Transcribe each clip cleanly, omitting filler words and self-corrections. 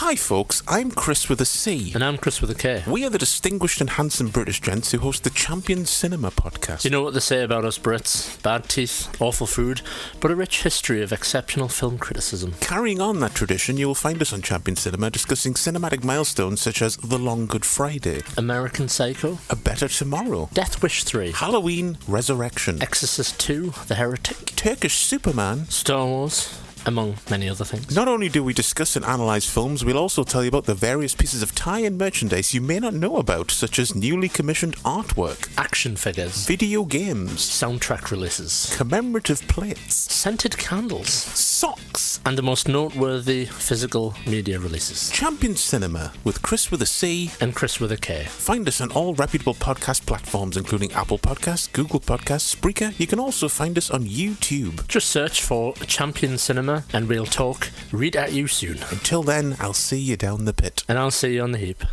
Hi folks, I'm Chris with a C. And I'm Chris with a K. We are the distinguished and handsome British gents who host the Champion Cinema podcast. Do you know what they say about us Brits? Bad teeth, awful food, but a rich history of exceptional film criticism. Carrying on that tradition, you will find us on Champion Cinema discussing cinematic milestones such as The Long Good Friday, American Psycho, A Better Tomorrow, Death Wish 3, Halloween Resurrection, Exorcist 2, The Heretic, Turkish Superman, Star Wars, among many other things. Not only do we discuss and analyse films, we'll also tell you about the various pieces of tie-in merchandise you may not know about, such as newly commissioned artwork, Action figures, video games, soundtrack releases, commemorative plates, scented candles, socks, and the most noteworthy physical media releases. Champion Cinema with Chris with a C and Chris with a K. Find us on all reputable podcast platforms, including Apple Podcasts, Google Podcasts, Spreaker. You can also find us on YouTube. Just search for Champion Cinema and we'll talk, read at you soon. Until then, I'll see you down the pit. And I'll see you on the heap.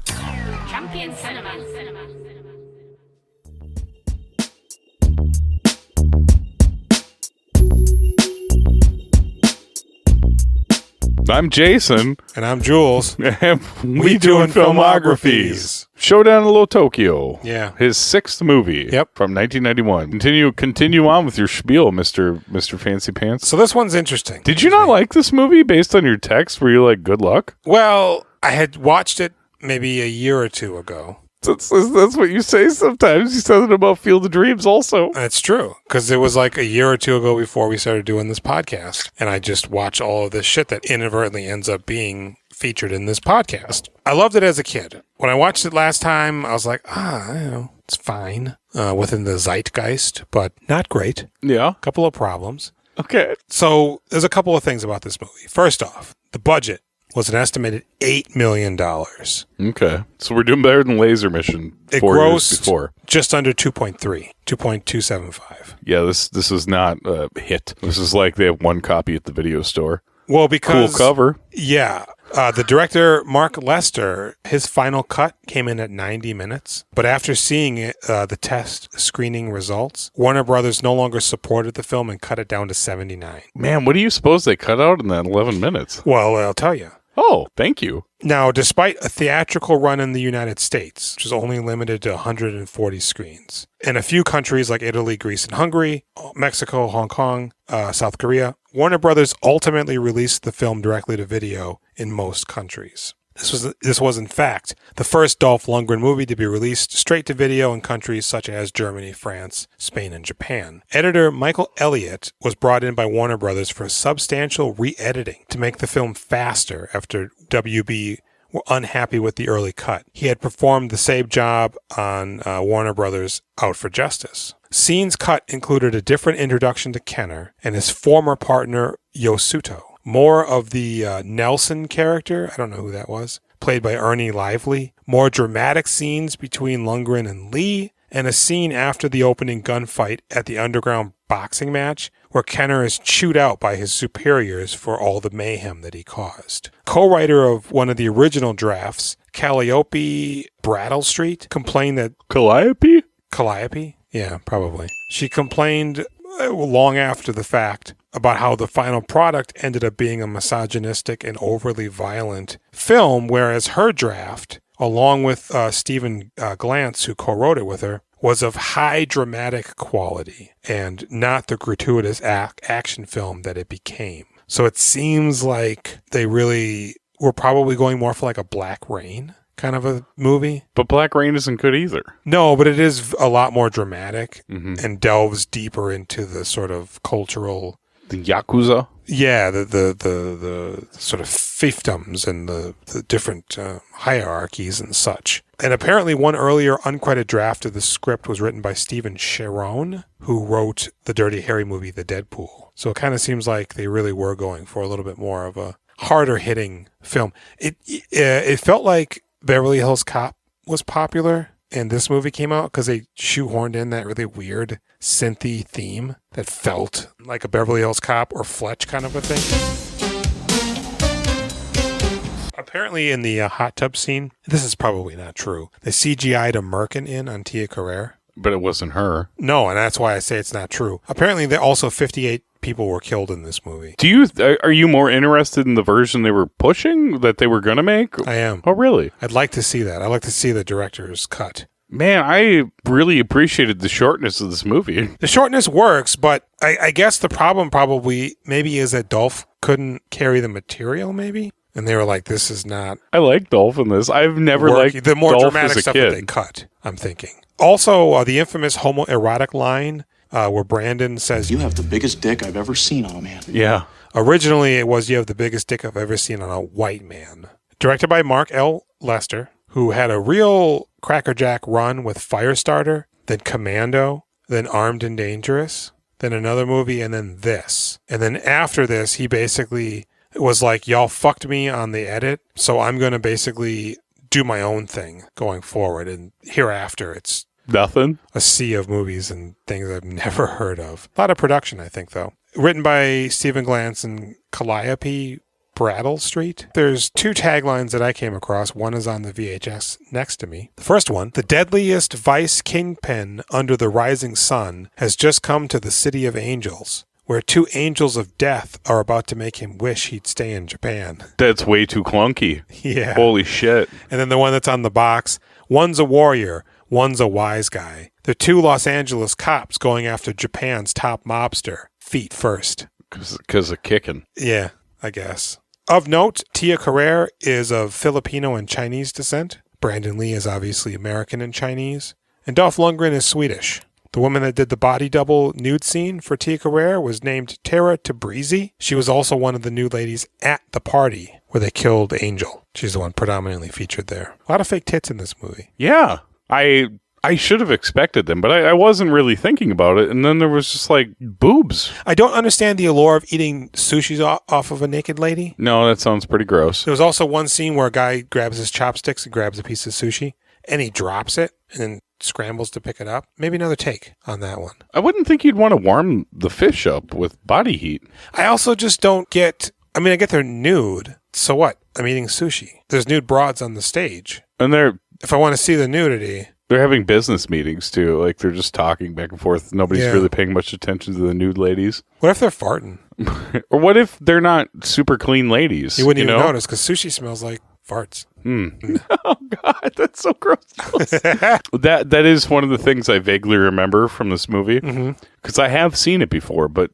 Champion Cinema. I'm Jason. And I'm Jules. And we doing filmographies. Showdown in Low Tokyo. Yeah. His sixth movie. Yep. From 1991. Continue on with your spiel, Mr. Fancy Pants. So this one's interesting. Did you not like this movie based on your text? Were you like, good luck? Well, I had watched it maybe a year or two ago. That's what you say sometimes. You said it about Field of Dreams also. That's true, because it was like a year or two ago before we started doing this podcast, and I just watched all of this shit that inadvertently ends up being featured in this podcast. I loved it as a kid. When I watched it last time, I was like, it's fine, within the zeitgeist, but not great. Yeah. A couple of problems. Okay. So there's a couple of things about this movie. First off, the budget was an estimated $8 million. Okay. So we're doing better than Laser Mission It 4 years grossed before. just under 2.275. Yeah, this is not a hit. This is like they have one copy at the video store. Well, because... Cool cover. Yeah. The director, Mark Lester, his final cut came in at 90 minutes. But after seeing it, the test screening results, Warner Brothers no longer supported the film and cut it down to 79. Man, what do you suppose they cut out in that 11 minutes? Well, I'll tell you. Oh, thank you. Now, despite a theatrical run in the United States, which is only limited to 140 screens, in a few countries like Italy, Greece, and Hungary, Mexico, Hong Kong, South Korea, Warner Brothers ultimately released the film directly to video in most countries. This was in fact the first Dolph Lundgren movie to be released straight to video in countries such as Germany, France, Spain, and Japan. Editor Michael Elliott was brought in by Warner Brothers for substantial re-editing to make the film faster after WB were unhappy with the early cut. He had performed the same job on Warner Brothers' Out for Justice. Scenes cut included a different introduction to Kenner and his former partner Yosuto. More of the Nelson character, I don't know who that was, played by Ernie Lively. More dramatic scenes between Lundgren and Lee, and a scene after the opening gunfight at the underground boxing match where Kenner is chewed out by his superiors for all the mayhem that he caused. Co-writer of one of the original drafts, Calliope Bradlestreet, complained that... Calliope? Calliope? Yeah, probably. She complained long after the fact about how the final product ended up being a misogynistic and overly violent film, whereas her draft, along with Stephen Glantz, who co-wrote it with her, was of high dramatic quality and not the gratuitous action film that it became. So it seems like they really were probably going more for like a Black Rain kind of a movie. But Black Rain isn't good either. No, but it is a lot more dramatic and delves deeper into the sort of cultural... The Yakuza? Yeah, the sort of fiefdoms and the different hierarchies and such. And apparently one earlier uncredited draft of the script was written by Stephen Sharon, who wrote the Dirty Harry movie, The Deadpool. So it kind of seems like they really were going for a little bit more of a harder hitting film. It felt like Beverly Hills Cop was popular and this movie came out because they shoehorned in that really weird synthy theme that felt like a Beverly Hills Cop or Fletch kind of a thing. Apparently in the hot tub scene, this is probably not true, they CGI'd a merkin in on Tia Carrere. But it wasn't her. No, and that's why I say it's not true. Apparently, also 58 people were killed in this movie. Are you more interested in the version they were pushing that they were going to make? I am. Oh, really? I'd like to see that. I'd like to see the director's cut. Man, I really appreciated the shortness of this movie. The shortness works, but I guess the problem probably maybe is that Dolph couldn't carry the material, maybe? And they were like, this is not... I like Dolph in this. I've never liked the more Dolph dramatic as a stuff kid. that they cut, I'm thinking. Also, the infamous homoerotic line where Brandon says... You have the biggest dick I've ever seen on a man. Yeah. Originally, it was, you have the biggest dick I've ever seen on a white man. Directed by Mark L. Lester, who had a real crackerjack run with Firestarter, then Commando, then Armed and Dangerous, then another movie, and then this. And then after this, he basically was like, y'all fucked me on the edit, so I'm going to basically do my own thing going forward. And hereafter, it's nothing. A sea of movies and things I've never heard of. A lot of production, I think, though. Written by Stephen Glantz and Calliope Bradlestreet. There's two taglines that I came across. One is on the VHS next to me. The first one, the deadliest vice kingpin under the rising sun has just come to the city of angels, where two angels of death are about to make him wish he'd stay in Japan. That's way too clunky. Yeah. Holy shit. And then the one that's on the box, one's a warrior, one's a wise guy. They're two Los Angeles cops going after Japan's top mobster, feet first. Because of kicking. Yeah, I guess. Of note, Tia Carrere is of Filipino and Chinese descent. Brandon Lee is obviously American and Chinese. And Dolph Lundgren is Swedish. The woman that did the body double nude scene for Tia Carrere was named Tara Tabrizi. She was also one of the nude ladies at the party where they killed Angel. She's the one predominantly featured there. A lot of fake tits in this movie. Yeah. I should have expected them, but I wasn't really thinking about it. And then there was just like boobs. I don't understand the allure of eating sushi off of a naked lady. No, that sounds pretty gross. There was also one scene where a guy grabs his chopsticks and grabs a piece of sushi and he drops it and then scrambles to pick it up. Maybe another take on that one. I wouldn't think you'd want to warm the fish up with body heat. I also just don't get... I mean, I get they're nude. So what? I'm eating sushi. There's nude broads on the stage. And if I want to see the nudity... They're having business meetings, too. Like, they're just talking back and forth. Nobody's really paying much attention to the nude ladies. What if they're farting? Or what if they're not super clean ladies? You wouldn't even notice, because sushi smells like farts. Oh, God, that's so gross. That is one of the things I vaguely remember from this movie. Because I have seen it before, but,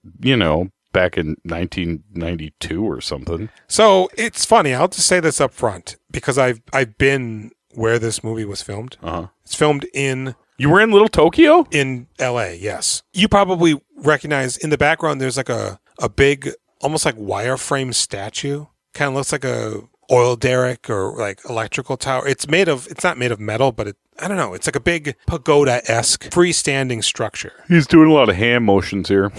back in 1992 or something. So, it's funny. I'll just say this up front, because I've been... where this movie was filmed. It's filmed in... You were in Little Tokyo? In L.A., yes. You probably recognize in the background there's like a big, almost like wireframe statue. Kind of looks like a oil derrick or like electrical tower. It's not made of metal, but I don't know. It's like a big pagoda-esque freestanding structure. He's doing a lot of hand motions here.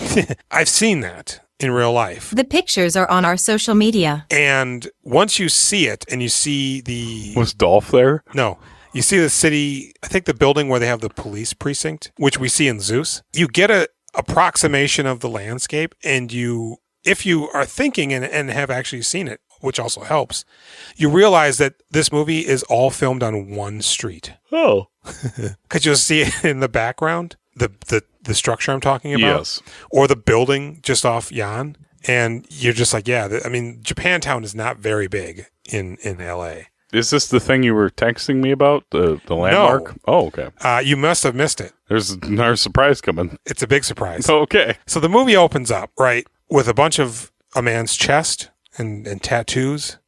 I've seen that in real life. The pictures are on our social media. And once you see it and you see the... Was Dolph there? No. You see the city, I think the building where they have the police precinct, which we see in Zeus. You get a approximation of the landscape, and if you are thinking and have actually seen it, which also helps, you realize that this movie is all filmed on one street. Oh. Because you'll see it in the background. The structure I'm talking about, yes, or the building just off Yan, and you're just like, yeah. I mean, Japantown is not very big in LA. Is this the thing you were texting me about, the landmark? No. Oh, okay. You must have missed it. There's another surprise coming. It's a big surprise. Okay. So the movie opens up right with a bunch of a man's chest and tattoos,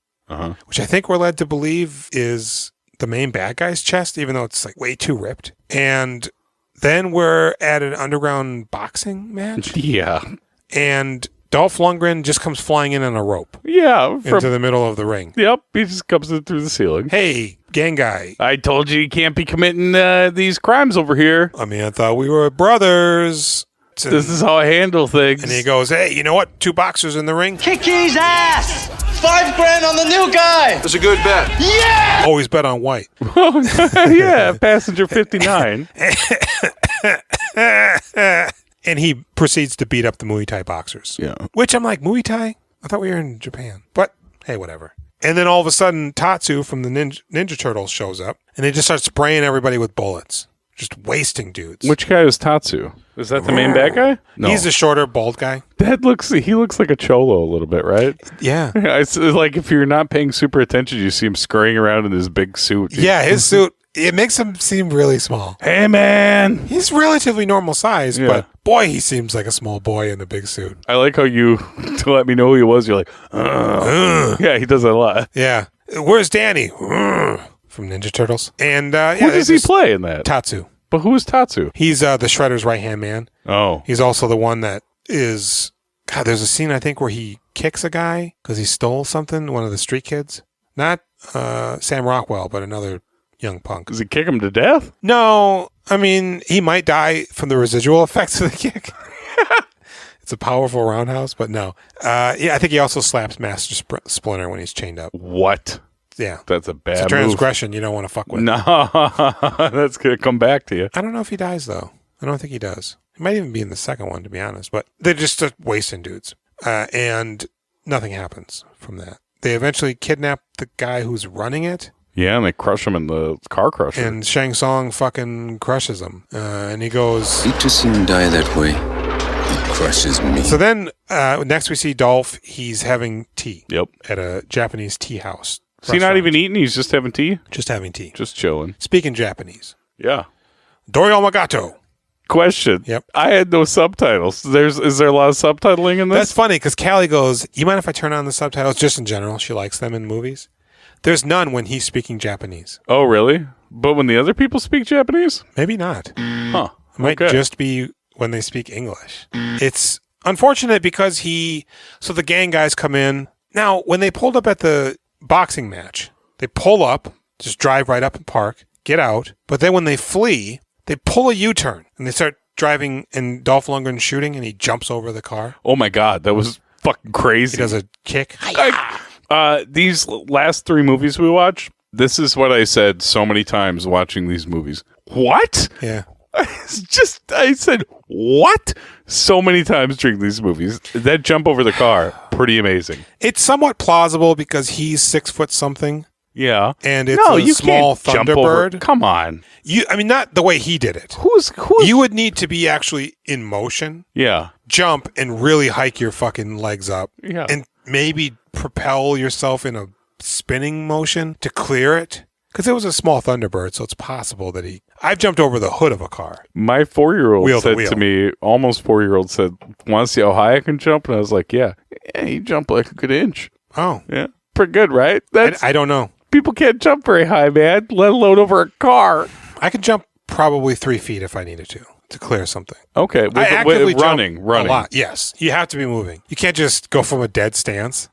which I think we're led to believe is the main bad guy's chest, even though it's like way too ripped. And then we're at an underground boxing match. Yeah. And Dolph Lundgren just comes flying in on a rope. Yeah. Into the middle of the ring. Yep. He just comes in through the ceiling. Hey, gang guy. I told you can't be committing these crimes over here. I mean, I thought we were brothers. This is how I handle things. And he goes, hey, you know what? Two boxers in the ring. Kick his ass! $5,000 on the new guy! That's a good bet. Yeah! Always bet on white. Yeah, passenger 59. And he proceeds to beat up the Muay Thai boxers. Yeah. Which I'm like, Muay Thai? I thought we were in Japan. But, hey, whatever. And then all of a sudden, Tatsu from the Ninja Turtles shows up, and they just start spraying everybody with bullets. just wasting dudes. Which guy is Tatsu? Is that the main bad guy? No. He's the shorter, bald guy. He looks like a cholo a little bit, right? Yeah. It's like if you're not paying super attention, you see him scurrying around in his big suit. Yeah, his suit, it makes him seem really small. Hey, man. He's relatively normal size, but boy, he seems like a small boy in a big suit. I like how you, to let me know who he was, you're like, yeah, he does that a lot. Yeah. Where's Danny? From Ninja Turtles. And Who does he play in that? Tatsu. But who is Tatsu? He's the Shredder's right-hand man. Oh. He's also the one that is... God, there's a scene, I think, where he kicks a guy because he stole something, one of the street kids. Not Sam Rockwell, but another young punk. Does he kick him to death? No, I mean, he might die from the residual effects of the kick. It's a powerful roundhouse, but no. I think he also slaps Master Splinter when he's chained up. What? Yeah. That's a bad It's a transgression you don't want to fuck with. No, that's going to come back to you. I don't know if he dies, though. I don't think he does. He might even be in the second one, to be honest. But they're just wasting dudes. And nothing happens from that. They eventually kidnap the guy who's running it. Yeah, and they crush him in the car crusher. And Shang Tsung fucking crushes him. And he goes... Hate to see him die that way. He crushes me. So then, next we see Dolph. He's having tea. Yep. At a Japanese tea house. Is he not even eating? He's just having tea? Just having tea. Just chilling. Speaking Japanese. Yeah. Dorio Magato. Question. Yep. I had no subtitles. Is there a lot of subtitling in this? That's funny because Callie goes, you mind if I turn on the subtitles? Just in general. She likes them in movies. There's none when he's speaking Japanese. Oh, really? But when the other people speak Japanese? Maybe not. Huh. It might just be when they speak English. It's unfortunate because so the gang guys come in. Now, when they pulled up at the boxing match, they pull up, just drive right up and park, get out. But then when they flee, they pull a U-turn and they start driving and Dolph Lundgren shooting and he jumps over the car. Oh my God, that was fucking crazy. He does a kick. These last 3 movies we watched, this is what I said so many times watching these movies. What? Yeah. I said, what? So many times during these movies. That jump over the car, pretty amazing. It's somewhat plausible because he's 6 foot something. Yeah. And it's a small Thunderbird. Come on. Not the way he did it. Who's You would need to be actually in motion. Yeah. Jump and really hike your fucking legs up. Yeah. And maybe propel yourself in a spinning motion to clear it. Because it was a small Thunderbird, so it's possible that I've jumped over the hood of a car. My 4-year-old Wheel to said wheel. to me, almost 4-year-old said, want to see how high I can jump? And I was like, yeah, you jump like a good inch. Oh. Yeah. Pretty good, right? I don't know. People can't jump very high, man, let alone over a car. I could jump probably 3 feet if I needed to clear something. Okay. I actively running. jump a lot. Yes. You have to be moving. You can't just go from a dead stance.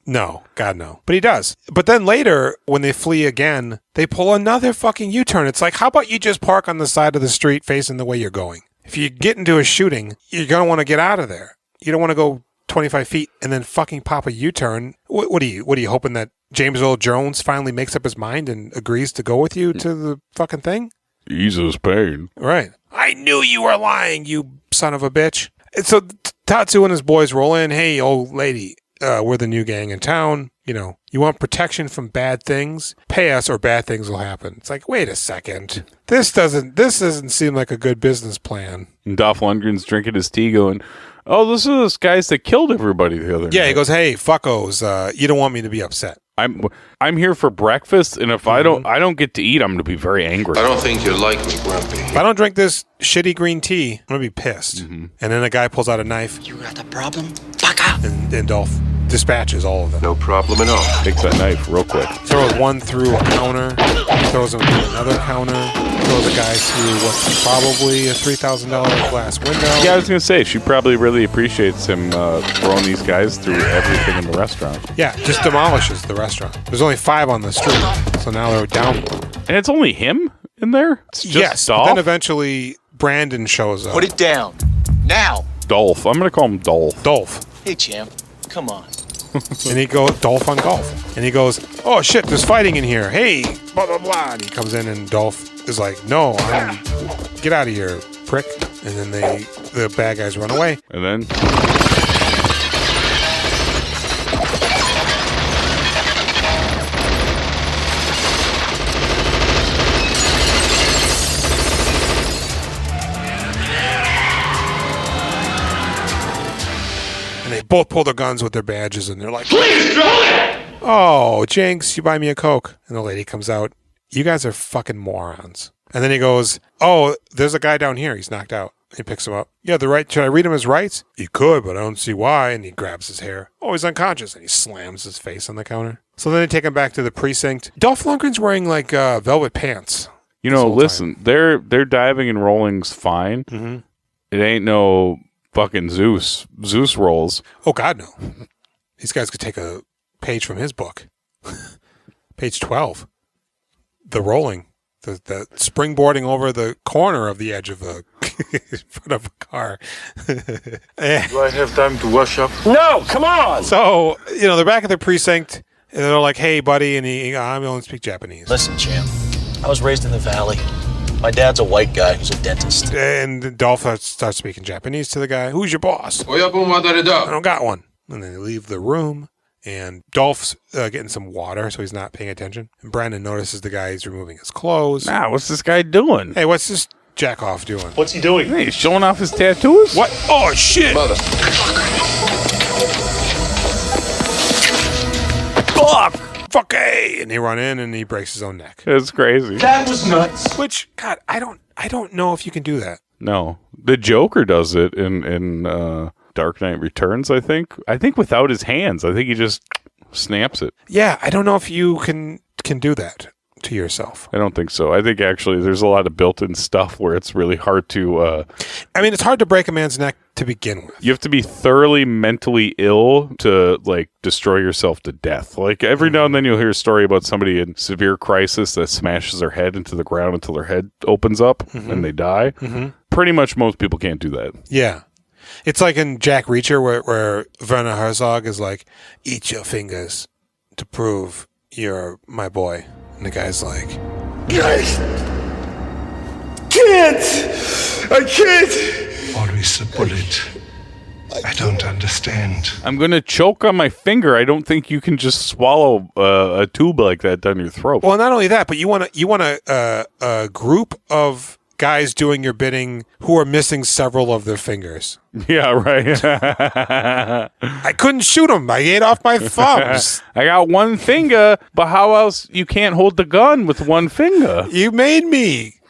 No, God no. But he does. But then later, when they flee again, they pull another fucking U-turn. It's like, how about you just park on the side of the street facing the way you're going? If you get into a shooting, you're going to want to get out of there. You don't want to go 25 feet and then fucking pop a U-turn. What are you hoping that James Earl Jones finally makes up his mind and agrees to go with you to the fucking thing? Jesus pain. Right. I knew you were lying, you son of a bitch. And so Tatsu and his boys roll in. Hey, old lady. We're the new gang in town. You want protection from bad things? Pay us or bad things will happen. It's like, wait a second. This doesn't seem like a good business plan. And Dolph Lundgren's drinking his tea going, oh, those are those guys that killed everybody the other night. Yeah, he goes, hey, fuckos, you don't want me to be upset. I'm here for breakfast, and if I don't get to eat, I'm going to be very angry. I don't think you like me, Grumpy. If I don't drink this shitty green tea, I'm going to be pissed. Mm-hmm. And then a guy pulls out a knife. You got a problem? Baka! And Dolph dispatches all of them. No problem at all. Takes that knife real quick. Throws one through a counter. Throws him through another counter. Throws a guy through what's probably a $3,000 glass window. Yeah, I was going to say, she probably really appreciates him throwing these guys through everything in the restaurant. Yeah, just demolishes the restaurant. There's only 5 on the street, so now they're down one. And it's only him in there? It's just yes, Dolph? but then eventually Brandon shows up. Put it down. Now! Dolph. I'm going to call him Dolph. Dolph. Hey, champ. Come on. And he goes, Dolph on golf. And he goes, oh shit, there's fighting in here. Hey, blah, blah, blah. And he comes in and Dolph is like, no, get out of here, prick. And then the bad guys run away. And then... both pull their guns with their badges, and they're like, "Please, oh, Jinx, you buy me a Coke." And the lady comes out. You guys are fucking morons. And then he goes, "Oh, there's a guy down here. He's knocked out." He picks him up. "Yeah, the right. Should I read him his rights?" "You could, but I don't see why." And he grabs his hair. "Oh, he's unconscious." And he slams his face on the counter. So then they take him back to the precinct. Dolph Lundgren's wearing like velvet pants. You know, listen, their diving and rolling's fine. Mm-hmm. It ain't no fucking Zeus rolls. Oh, God, no. These guys could take a page from his book. Page 12. The rolling. The springboarding over the corner of the edge of the front of a car. Do I have time to wash up? No, come on! So, they're back at the precinct, and they're like, "Hey, buddy," and I only speak Japanese. Listen, champ, I was raised in the valley. My dad's a white guy who's a dentist. And Dolph starts speaking Japanese to the guy. "Who's your boss?" "I don't got one." And then they leave the room, and Dolph's getting some water, so he's not paying attention. And Brandon notices the guy's removing his clothes. Nah, what's this guy doing? Hey, what's this jack-off doing? What's he doing? Hey, he's showing off his tattoos? What? Oh, shit! Mother. Fuck hey! And they run in, and he breaks his own neck. That's crazy. That was nuts. Which, God, I don't know if you can do that. No. The Joker does it in Dark Knight Returns, I think. I think without his hands. I think he just snaps it. Yeah, I don't know if you can do that to yourself. I don't think so. I think actually there's a lot of built-in stuff where it's really hard to... it's hard to break a man's neck to begin with. You have to be thoroughly mentally ill to, destroy yourself to death. Like, every now and then you'll hear a story about somebody in severe crisis that smashes their head into the ground until their head opens up and they die. Mm-hmm. Pretty much most people can't do that. Yeah. It's like in Jack Reacher where Werner Herzog is like, "Eat your fingers to prove you're my boy." And the guy's like, Guys! I can't! Always a bullet. I don't understand. I'm going to choke on my finger. I don't think you can just swallow a tube like that down your throat. Well, not only that, but you want a group of guys doing your bidding who are missing several of their fingers. Yeah, right. I couldn't shoot him. I ate off my thumbs. I got one finger, but how else you can't hold the gun with one finger? You made me.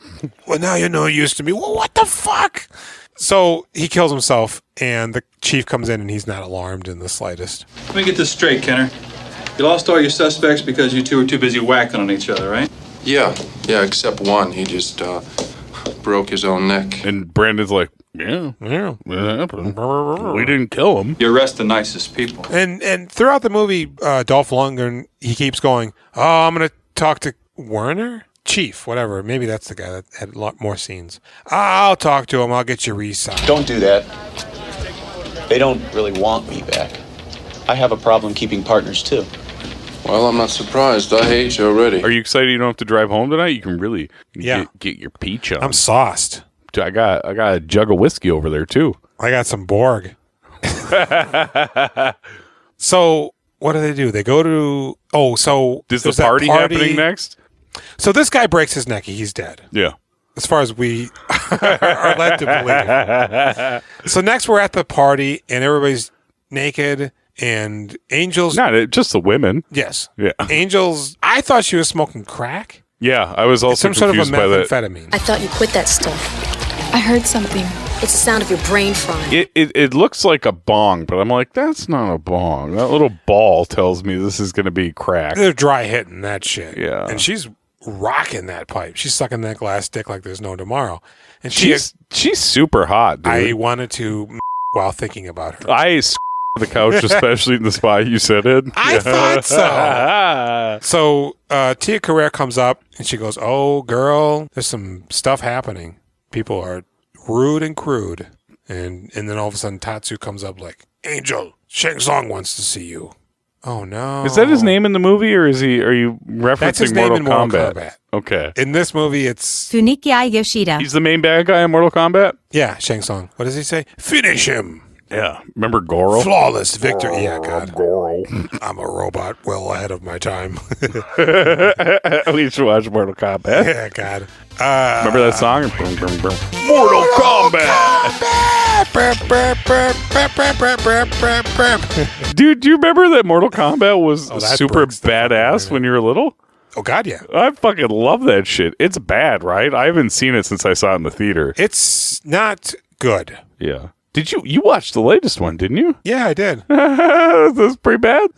Well, now you're no use to me. Well, what the fuck? So he kills himself, and the chief comes in, and he's not alarmed in the slightest. Let me get this straight, Kenner. You lost all your suspects because you two were too busy whacking on each other, right? Yeah, except one. He just broke his own neck. And Brandon's like, yeah, it happened. We didn't kill him. You arrest the nicest people. And throughout the movie, Dolph Lundgren, he keeps going, "Oh, I'm going to talk to Werner? Chief, whatever. Maybe that's the guy that had a lot more scenes. I'll talk to him. I'll get you re-signed." Don't do that. They don't really want me back. I have a problem keeping partners, too. Well, I'm not surprised. I hate you already. Are you excited you don't have to drive home tonight? You can really get your peach on. I'm sauced. I got a jug of whiskey over there, too. I got some Borg. So, what do? They go to... Oh, so... Is the party happening next? So this guy breaks his neck. He's dead. Yeah. As far as we are led to believe. So next we're at the party, and everybody's naked, and Angel's... Not just the women. Yes. Yeah. Angel's... I thought she was smoking crack. Yeah, I was also confused by that. Some sort of a methamphetamine. I thought you quit that stuff. I heard something. It's the sound of your brain frying. It looks like a bong, but I'm like, that's not a bong. That little ball tells me this is going to be crack. They're dry hitting that shit. Yeah. And she's rocking that pipe. She's sucking that glass dick like there's no tomorrow. And she's super hot, dude. I wanted to while thinking about her. I the couch, especially in the spot you said it. I thought so. So Tia Carrere comes up and she goes, "Oh, girl, there's some stuff happening. People are rude and crude." And then all of a sudden Tatsu comes up like, "Angel, Shang Tsung wants to see you." Oh no! Is that his name in the movie, or are you referencing That's his name in Mortal Kombat? Okay. In this movie, it's Funikiai Yoshida. He's the main bad guy in Mortal Kombat? Yeah, Shang Tsung. What does he say? Finish him. Yeah. Remember Goro? Flawless victory. Yeah, God. Goro. I'm a robot well ahead of my time. We should watch Mortal Kombat. Yeah, God. Remember that song? Mortal Kombat! Dude, do you remember that Mortal Kombat was super badass when you were little? Oh, God, yeah. I fucking love that shit. It's bad, right? I haven't seen it since I saw it in the theater. It's not good. Yeah. Did you watched the latest one, didn't you? Yeah, I did. This was pretty bad.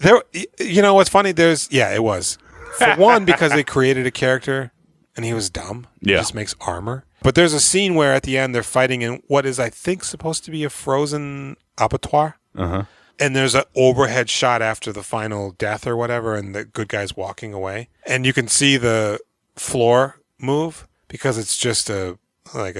You know what's funny? It was. For one, because they created a character and he was dumb. Yeah. He just makes armor. But there's a scene where at the end they're fighting in what is, I think, supposed to be a frozen abattoir. Uh-huh. And there's an overhead shot after the final death or whatever, and the good guy's walking away. And you can see the floor move because it's just a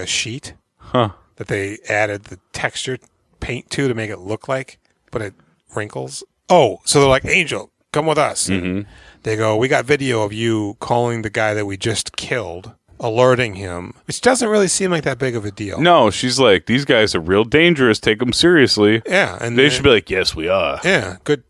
sheet that they added the texture paint to make it look like, but it wrinkles. Oh, so they're like, Angel, come with us. Mm-hmm. They go, we got video of you calling the guy that we just killed, alerting him, which doesn't really seem like that big of a deal. No, she's like, these guys are real dangerous. Take them seriously. Yeah. And they should be like, yes, we are. Yeah. Good.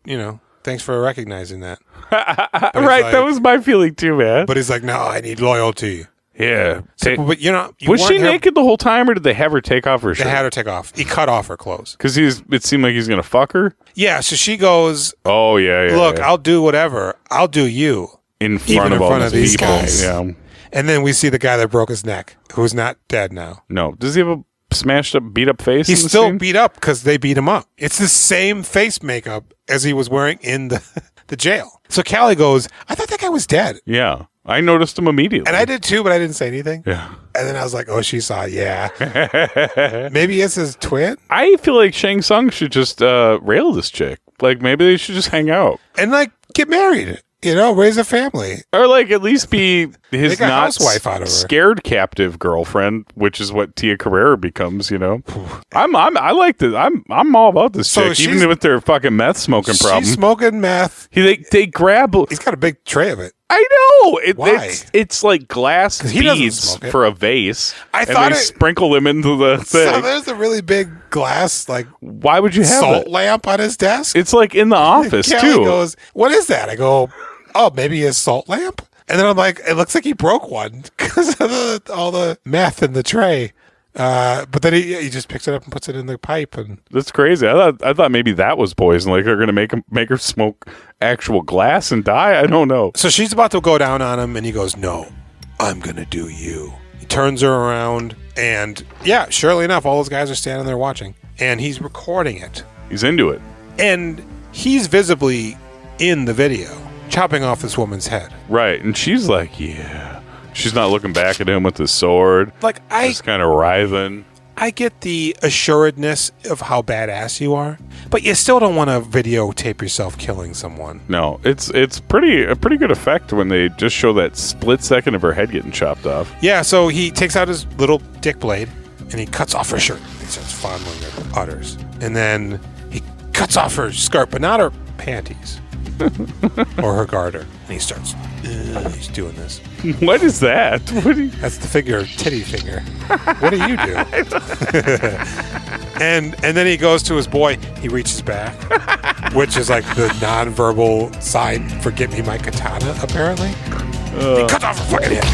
Thanks for recognizing that. Right. That was my feeling too, man. But he's like, no, I need loyalty. Yeah. But was she naked the whole time, or did they have her take off her shirt? They had her take off. He cut off her clothes. Because it seemed like he's going to fuck her? Yeah, so she goes, oh, yeah. Look, I'll do whatever. I'll do you. In front of these people. guys. Yeah. And then we see the guy that broke his neck, who's not dead now. No. Does he have a smashed up, beat up face? He's still beat up because they beat him up. It's the same face makeup as he was wearing in the jail. So Callie goes, I thought that guy was dead. Yeah. I noticed him immediately. And I did too, but I didn't say anything. Yeah. And then I was like, oh, she saw it. Yeah. Maybe it's his twin? I feel like Shang Tsung should just rail this chick. Like, maybe they should just hang out. And, get married. Raise a family. Or, at least be his not housewife out of her. Scared captive girlfriend, which is what Tia Carrera becomes, I like this. I'm all about this chick, even with their fucking meth smoking problem. She's smoking meth. They grab... He's got a big tray of it. I know. Why? It's like glass beads for a vase. I thought they sprinkle them into the thing. So there's a really big glass, why would you have salt lamp on his desk? It's in the office, Kelly too. Goes, what is that? I go, oh, maybe his salt lamp? And then I'm like, it looks like he broke one because of all the meth in the tray. But then he just picks it up and puts it in the pipe. And that's crazy. I thought maybe that was poison. They're going to make her smoke actual glass and die. I don't know. So she's about to go down on him, and he goes, no, I'm going to do you. He turns her around, and yeah, surely enough, all those guys are standing there watching, and he's recording it. He's into it. And he's visibly in the video, chopping off this woman's head. Right. And she's like, yeah. She's not looking back at him with his sword. Just kind of writhing. I get the assuredness of how badass you are, but you still don't want to videotape yourself killing someone. No, it's a pretty good effect when they just show that split second of her head getting chopped off. Yeah, so he takes out his little dick blade and he cuts off her shirt. He starts fondling her udders. And then he cuts off her skirt, but not her panties or her garter. And he starts, he's doing this. What is that? That's the titty finger. What do you do? and then he goes to his boy. He reaches back, which is like the nonverbal sign for "Get me my katana." Apparently, he cuts off her fucking head.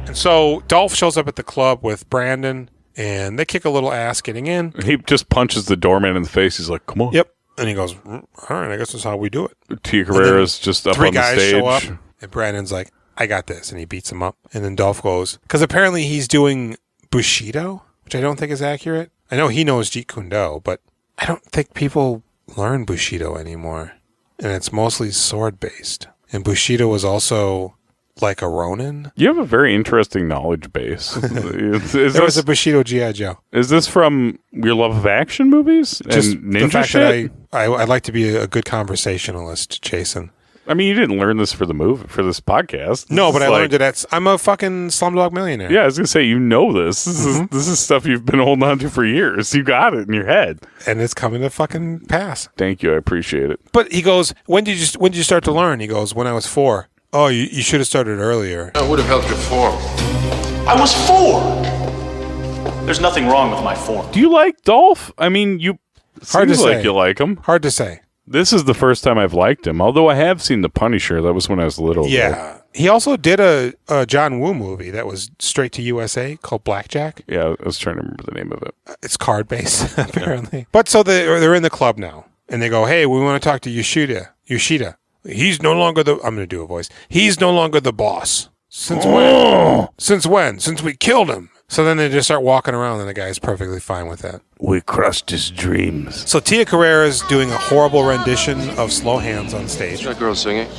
And so Dolph shows up at the club with Brandon, and they kick a little ass getting in. He just punches the doorman in the face. He's like, "Come on." Yep. And he goes, all right, I guess that's how we do it. Tia Carrera's just up on the stage. 3 guys show up, and Brandon's like, I got this. And he beats him up. And then Dolph goes, because apparently he's doing Bushido, which I don't think is accurate. I know he knows Jeet Kune Do, but I don't think people learn Bushido anymore. And it's mostly sword-based. And Bushido is also like a Ronin. You have a very interesting knowledge base. There was a Bushido G.I. Joe. Is this from your love of action movies Just and ninja the fact shit? that I'd like to be a good conversationalist, Jason. I mean, you didn't learn this for this podcast. No, but I learned it I'm a fucking Slumdog Millionaire. Yeah, I was gonna say, this. This is stuff you've been holding on to for years. You got it in your head, and it's coming to fucking pass. Thank you, I appreciate it. But he goes, when did you start to learn? He goes, when I was 4. Oh, you should have started earlier. I would have helped you 4. I was 4. There's nothing wrong with my form. Do you like Dolph? I mean, you Hard to seems like say. you like him. Hard to say. This is the first time I've liked him, although I have seen The Punisher. That was when I was little. Yeah. He also did a John Woo movie that was straight to USA called Blackjack. Yeah, I was trying to remember the name of it. It's card-based, apparently. But so they're in the club now, and they go, hey, we want to talk to Yoshida. He's no longer I'm going to do a voice. He's no longer the boss. Since when? Since when? Since we killed him. So then they just start walking around, and the guy's perfectly fine with that. We crushed his dreams. So Tia Carrere's doing a horrible rendition of Slow Hands on stage. Is that girl singing?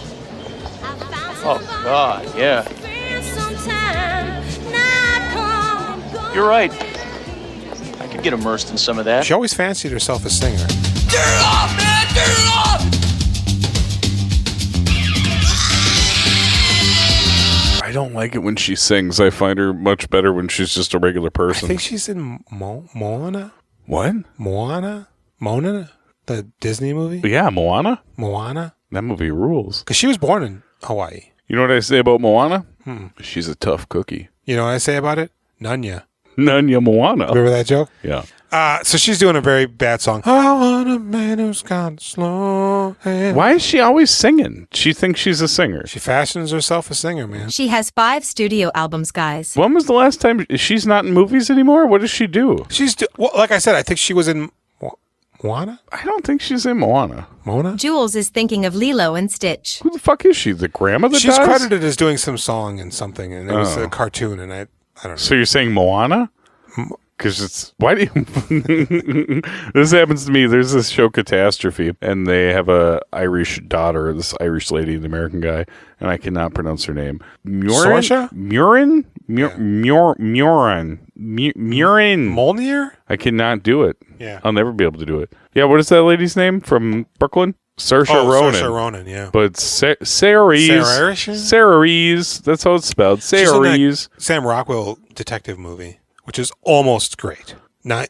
Oh, God, yeah. You're right. I could get immersed in some of that. She always fancied herself a singer. Get it off, man! Get it off! I don't like it when she sings. I find her much better when she's just a regular person. I think she's in Moana. What? Moana? The Disney movie? Yeah, Moana? Moana? That movie rules. Because she was born in Hawaii. You know what I say about Moana? She's a tough cookie. You know what I say about it? Nunya. Nunya Moana. Remember that joke? Yeah. So she's doing a very bad song. I want a man who's got slow hands. Why is she always singing? She thinks she's a singer. She fashions herself a singer, man. She has 5 studio albums, guys. When was the last time? She's not in movies anymore? What does she do? Well, like I said, I think she was in Moana? I don't think she's in Moana. Mona? Jules is thinking of Lilo and Stitch. Who the fuck is she? The grandma that She's dies? credited as doing some song and something, and it was a cartoon, and I don't know. So you're saying Moana? Because it's why do you? This happens to me. There's this show Catastrophe, and they have a Irish daughter, this Irish lady, an American guy, and I cannot pronounce her name. Saoirse? Murin. Molnir? I cannot do it. Yeah. I'll never be able to do it. Yeah, what is that lady's name from Brooklyn? Saoirse Ronan. Saoirse Ronan, yeah. But Saoirse, that's how it's spelled. She's in Saoirse. that Sam Rockwell detective movie, which is almost great. Not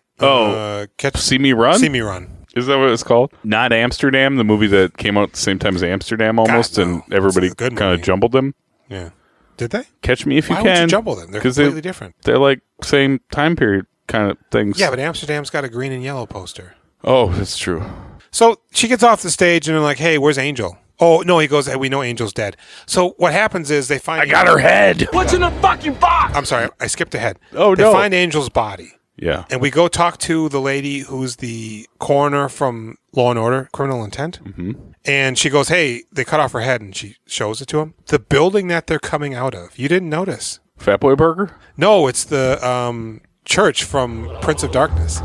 See Me Run? See Me Run. Is that what it's called? Not Amsterdam, the movie that came out at the same time as Amsterdam almost, God, no. and everybody It's a good kind of movie. jumbled them. Yeah. Did they? Catch Me If You Why Can. would you jumble them? They're 'Cause completely different. They're like same time period kind of things. Yeah, but Amsterdam's got a green and yellow poster. Oh, that's true. So she gets off the stage and they're like, hey, where's Angel? Oh, no, he goes, hey, we know Angel's dead. So what happens is they find... I got her head. What's in the fucking box? I'm sorry, I skipped ahead. Oh, they no. find Angel's body. Yeah. And we go talk to the lady who's the coroner from Law and Order, Criminal Intent. Mm-hmm. And she goes, hey, they cut off her head, and she shows it to him. The building that they're coming out of, you didn't notice. Fat Boy Burger? No, it's the church from Prince of Darkness.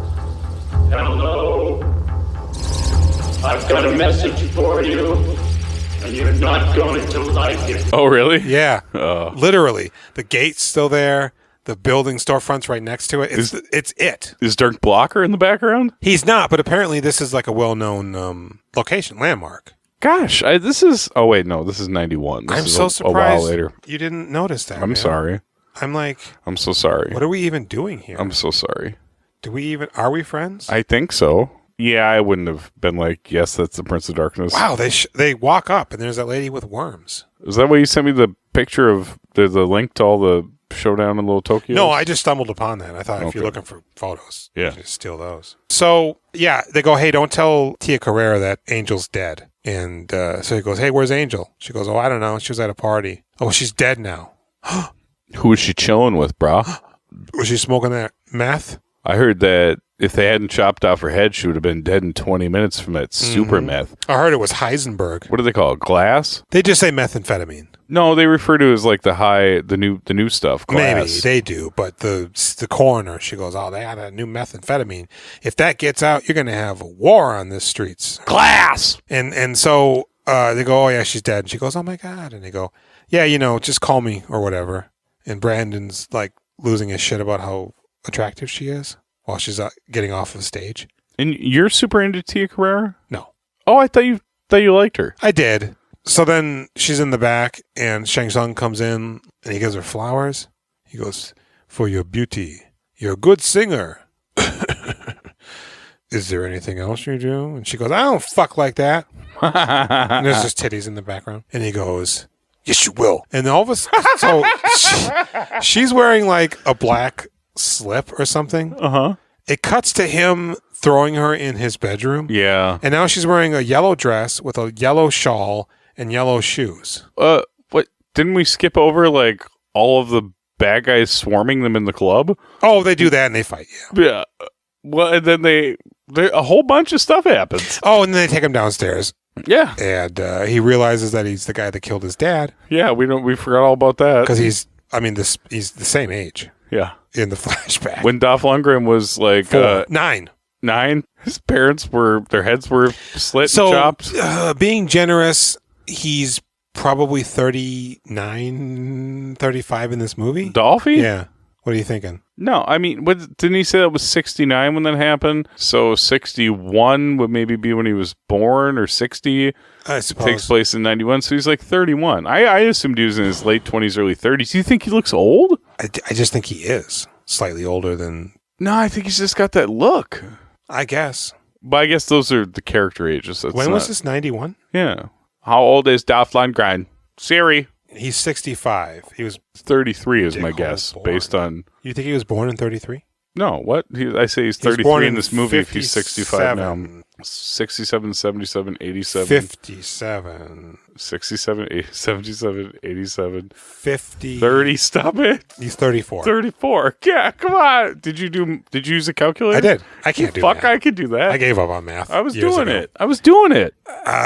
Hello. I've got a message for you, and you're not going to like it. Oh, really? Yeah. Literally. The gate's still there. The building storefront's right next to it. It's it. Is Dirk Blocker in the background? He's not, but apparently this is like a well-known location, landmark. Gosh, this is... Oh, wait, no, this is 91. This I'm is so a surprised while later. you didn't notice that. I'm man. sorry. I'm like... I'm so sorry. What are we even doing here? I'm so sorry. Are we friends? I think so. Yeah, I wouldn't have been like, yes, that's the Prince of Darkness. Wow, they walk up and there's that lady with worms. Is that why you sent me the picture of the link to all the Showdown in Little Tokyo? No, I just stumbled upon that. I thought if you're looking for photos, yeah, you just steal those. So, yeah, they go, hey, don't tell Tia Carrera that Angel's dead. And so he goes, hey, where's Angel? She goes, oh, I don't know. She was at a party. Oh, she's dead now. Who was she chilling with, bro? Was she smoking that meth? I heard that if they hadn't chopped off her head, she would have been dead in 20 minutes from that super-meth. I heard it was Heisenberg. What do they call it? Glass? They just say methamphetamine. No, they refer to it as like the new stuff. Glass. Maybe they do, but the coroner, she goes, oh, they got a new methamphetamine. If that gets out, you're going to have a war on the streets. Glass! And so they go, oh, yeah, she's dead. And she goes, oh, my God. And they go, yeah, just call me or whatever. And Brandon's like losing his shit about how attractive she is while she's getting off of stage. And you're super into Tia Carrera? No. Oh, I thought you liked her. I did. So then she's in the back, and Shang Tsung comes in, and he gives her flowers. He goes, for your beauty. You're a good singer. Is there anything else you do? And she goes, I don't fuck like that. And there's just titties in the background. And he goes, yes, you will. And all of a sudden, so she's wearing like a black slip or something. Uh-huh. It cuts to him throwing her in his bedroom. Yeah. And now she's wearing a yellow dress with a yellow shawl and yellow shoes. What? Didn't we skip over, like, all of the bad guys swarming them in the club? Oh, they do that and they fight, yeah. Yeah. Well, and then a whole bunch of stuff happens. Oh, and then they take him downstairs. Yeah. And he realizes that he's the guy that killed his dad. Yeah, we forgot all about that. Because he's the same age. Yeah. In the flashback. When Dolph Lundgren was like 9, his parents their heads were slit and chopped. Being generous, he's probably 39, 35 in this movie. Dolphy? Yeah. What are you thinking? No, I mean, didn't he say that was 69 when that happened? So 61 would maybe be when he was born, or 60 I suppose. Takes place in 91, so he's like 31. I assumed he was in his late 20s, early 30s. Do you think he looks old? I just think he is slightly older than... No, I think he's just got that look. I guess. But I guess those are the character ages. When was this, 91? Yeah. How old is Dolph Lundgren? Siri. He's 65. He was 33 is my guess, based on... You think he was born in 33? No, what? I say he's 33 in this movie if he's 65 now. 67, 77, 87. 57. 67, 77, 87. 50. 30, stop it. He's 34. 34. Yeah, come on. Did you use a calculator? I did. I can't do Fuck, math. I could do that. I gave up on math. I was doing it.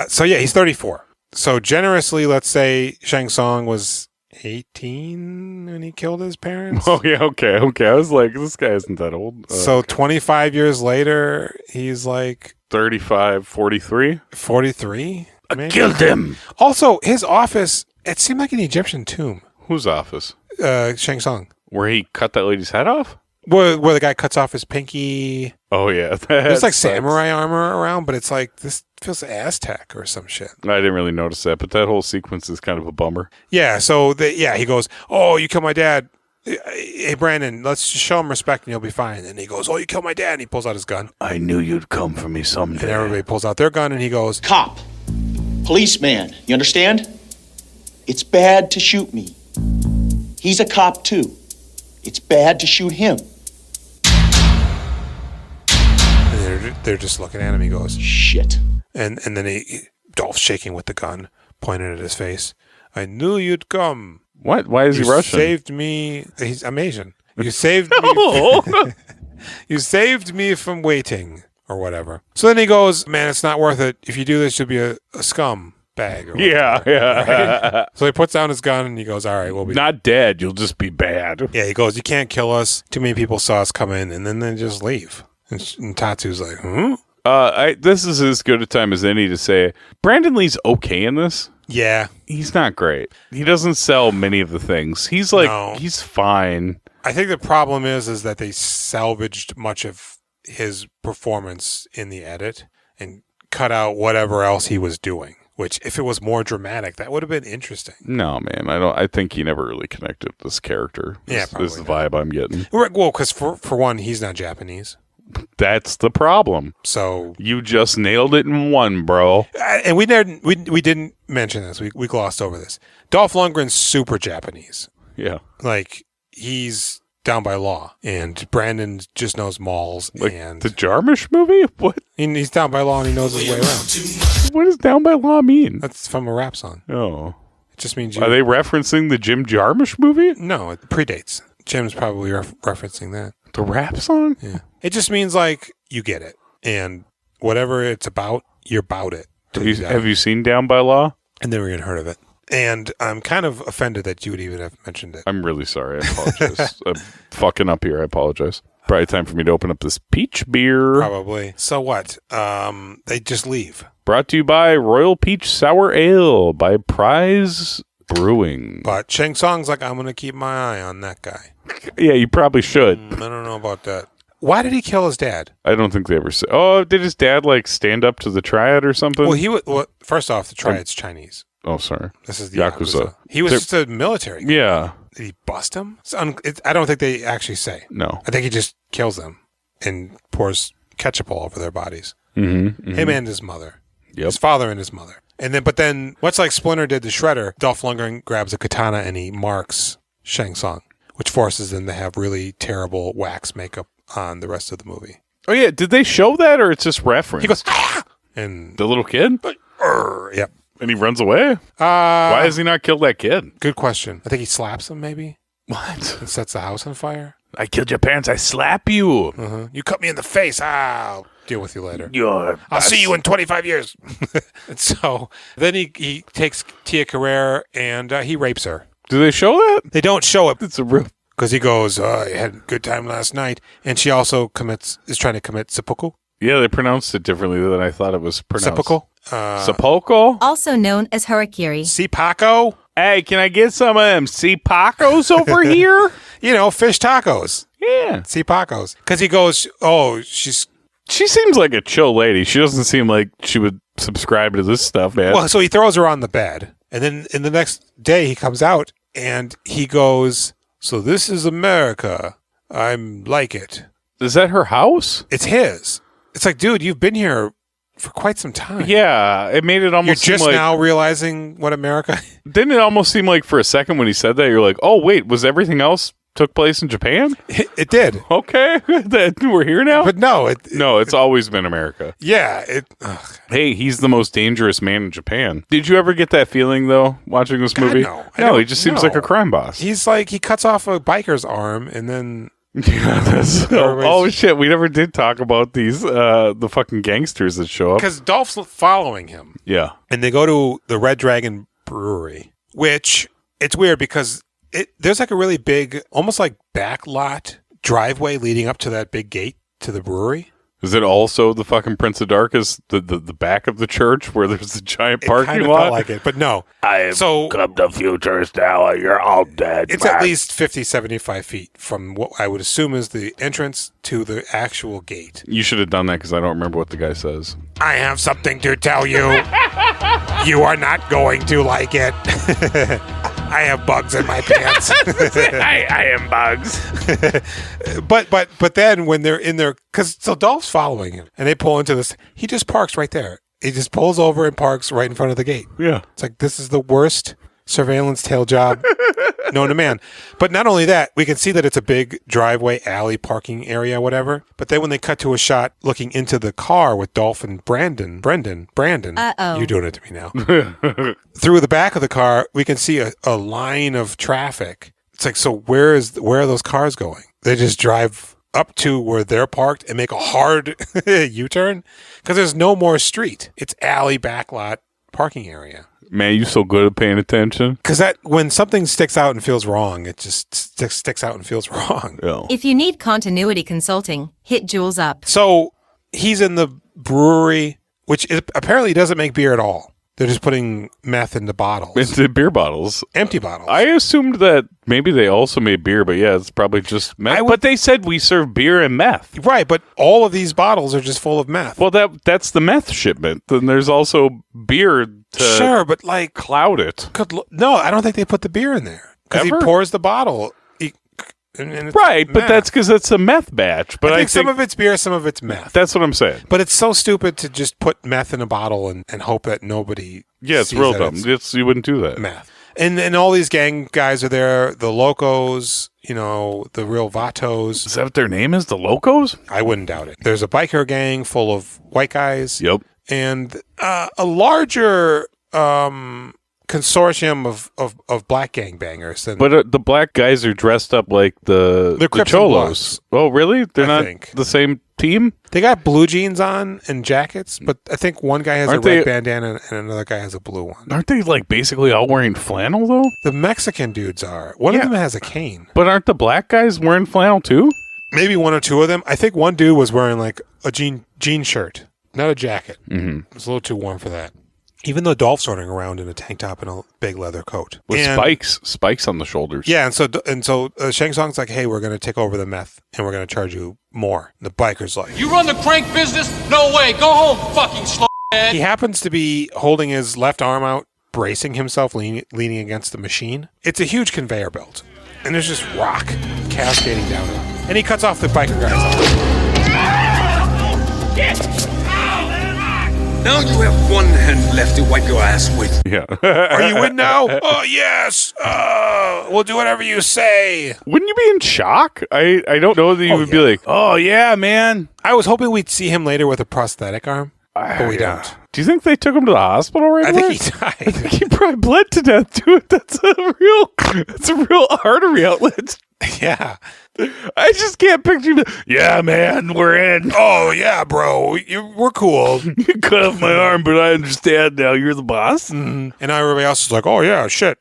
So yeah, he's 34. So generously, let's say Shang Tsung was 18 when he killed his parents. Oh, yeah, okay. I was like, this guy isn't that old. So 25 years later, he's like... 35, 43? 43? I killed him. Also, his office, it seemed like an Egyptian tomb. Whose office? Shang Tsung. Where he cut that lady's head off? Where the guy cuts off his pinky. Oh, yeah. There's like samurai armor around, but it's like, this feels Aztec or some shit. I didn't really notice that, but that whole sequence is kind of a bummer. Yeah, so he goes, oh, you killed my dad. Hey, Brandon, let's just show him respect and you'll be fine. And he goes, oh, you killed my dad. And he pulls out his gun. I knew you'd come for me someday. And everybody pulls out their gun and he goes, Cop. Policeman. You understand? It's bad to shoot me. He's a cop, too. It's bad to shoot him. And they're just looking at him. He goes, shit. And then Dolph's shaking with the gun, pointing at his face. I knew you'd come. What? Why is he Russian? You saved me. I'm Asian. You saved me. You saved me from waiting, or whatever. So then he goes, man, it's not worth it. If you do this, you'll be a scum bag. Or whatever, yeah. Right? So he puts down his gun and he goes, all right, we'll be... Not dead. You'll just be bad. Yeah, he goes, you can't kill us. Too many people saw us come in, and then they just leave. And Tatsu's like, this is as good a time as any to say, Brandon Lee's okay in this. Yeah. He's not great. He doesn't sell many of the things. He's like, he's fine. I think the problem is that they salvaged much of his performance in the edit and cut out whatever else he was doing. Which, if it was more dramatic, that would have been interesting. No, man, I think he never really connected with this character. Yeah, probably is the vibe I'm getting. Well, because for one, he's not Japanese. That's the problem. So you just nailed it in one, bro. And we didn't mention this. We glossed over this. Dolph Lundgren's super Japanese. Yeah, like he's down by law, and Brandon just knows malls. Like and the Jarmusch movie. What? He's down by law and he knows his way around. What does down by law mean? That's from a rap song. Oh, it just means Are they referencing the Jim Jarmusch movie? No, it predates. Jim's probably referencing that. The rap song? Yeah. It just means like you get it, and whatever it's about, you're about it. Have you seen Down by Law? And never even heard of it. And I'm kind of offended that you would even have mentioned it. I'm really sorry. I apologize. I'm fucking up here. I apologize. Probably time for me to open up this peach beer. Probably. So what? They just leave. Brought to you by Royal Peach Sour Ale by Prize Brewing. But Shang Tsung's like, I'm going to keep my eye on that guy. Yeah, you probably should. I don't know about that. Why did he kill his dad? I don't think they ever said. Oh, did his dad like stand up to the triad or something? Well, first off, the triad's Chinese. Oh, sorry. This is the Yakuza. He was just a military guy. Yeah. Did he bust him? I don't think they actually say. No. I think he just kills them and pours ketchup all over their bodies. Mm-hmm. Him and his mother. Yep. His father and his mother. But then, much like Splinter did to Shredder, Dolph Lundgren grabs a katana and he marks Shang Tsung, which forces them to have really terrible wax makeup on the rest of the movie. Oh, yeah. Did they show that, or it's just reference? He goes, ah! And the little kid? Yep. And he runs away? Why has he not killed that kid? Good question. I think he slaps him, maybe. What? And sets the house on fire. I killed your parents. I slap you. Uh-huh. You cut me in the face. I'll deal with you later. I'll see you in 25 years. And so then he takes Tia Carrere and he rapes her. Do they show that? They don't show it. It's a real... Because he goes, I had a good time last night. And she also is trying to commit seppuku. Yeah, they pronounced it differently than I thought it was pronounced. Seppuku? Seppuku? Also known as harakiri. Sipaco? Hey, can I get some of them Sipacos over here? You know, fish tacos. Yeah. Sipacos. Because he goes, oh, she seems like a chill lady. She doesn't seem like she would subscribe to this stuff, man. Well, so he throws her on the bed. And then in the next day, he comes out and he goes, so this is America. I'm like it. Is that her house? It's his. It's like, dude, you've been here for quite some time. Yeah, it made it almost You're just seem like... now realizing what America... Didn't it almost seem like for a second when he said that, you're like, oh, wait, was everything else took place in Japan? It did. Okay, we're here now? But no. It's always been America. Yeah. Hey, he's the most dangerous man in Japan. Did you ever get that feeling, though, watching this movie? No, he just seems like a crime boss. He's like, he cuts off a biker's arm and then... Yeah, oh shit, we never did talk about these the fucking gangsters that show up. Because Dolph's following him. Yeah. And they go to the Red Dragon Brewery, which it's weird because there's like a really big, almost like backlot driveway leading up to that big gate to the brewery. Is it also the fucking Prince of Darkness, the back of the church where there's a giant parking kind of lot? Felt like it, but no. I have come to futures now, you're all dead. It's at least 50, 75 feet from what I would assume is the entrance to the actual gate. You should have done that because I don't remember what the guy says. I have something to tell you. You are not going to like it. I have bugs in my pants. I am bugs. but then when they're in there, so Dolph's following him, and they pull into this. He just parks right there. He just pulls over and parks right in front of the gate. Yeah, it's like this is the worst surveillance tail job known to man. But not only that, we can see that it's a big driveway, alley, parking area, whatever. But then when they cut to a shot looking into the car with Dolph and Brandon, Uh-oh. You're doing it to me now. Through the back of the car, we can see a line of traffic. It's like, so where are those cars going? They just drive up to where they're parked and make a hard U-turn because there's no more street. It's alley, backlot, parking area. Man, you so good at paying attention. Because when something sticks out and feels wrong, it just sticks out and feels wrong. Yeah. If you need continuity consulting, hit Jules up. So he's in the brewery, which apparently doesn't make beer at all. They're just putting meth into bottles. Into beer bottles. Empty bottles. I assumed that maybe they also made beer, but yeah, it's probably just meth. But they said we serve beer and meth. Right, but all of these bottles are just full of meth. Well, that's the meth shipment. Then there's also beer to sure, but like cloud it. No, I don't think they put the beer in there. Because he pours the bottle. And right, meth. But that's because it's a meth batch. But I think some of it's beer, some of it's meth. That's what I'm saying. But it's so stupid to just put meth in a bottle and hope that nobody it's real dumb. You wouldn't do that. Meth. And all these gang guys are there, the Locos, the real Vatos. Is that what their name is, the Locos? I wouldn't doubt it. There's a biker gang full of white guys. Yep. And a larger consortium of black gangbangers. But the black guys are dressed up like the Cholos. Oh, really? They're not the same team? They got blue jeans on and jackets, but I think one guy has a red bandana and another guy has a blue one. Aren't they like basically all wearing flannel though? The Mexican dudes are. One of them has a cane. But aren't the black guys wearing flannel too? Maybe one or two of them. I think one dude was wearing like a jean shirt, not a jacket. Mm-hmm. It was a little too warm for that. Even though Dolph's running around in a tank top and a big leather coat. With spikes on the shoulders. Yeah, and so Shang Tsung's like, hey, we're going to take over the meth, and we're going to charge you more. And the biker's like... You run the crank business? No way. Go home, fucking slowhead. He happens to be holding his left arm out, bracing himself, leaning against the machine. It's a huge conveyor belt. And there's just rock cascading down it. And he cuts off the biker guy's arm. Now you have one hand left to wipe your ass with. Yeah. Are you in now? Oh, yes. We'll do whatever you say. Wouldn't you be in shock? I don't know that you would be like, oh, yeah, man. I was hoping we'd see him later with a prosthetic arm, but we don't. Do you think they took him to the hospital right away? I think he died. I think he probably bled to death, dude. That's a real artery outlet. Yeah. I just can't picture the, yeah, man, we're in. Oh, yeah, bro. We're cool. You cut off my arm, but I understand now. You're the boss. Mm-hmm. And everybody else is like, oh, yeah, shit.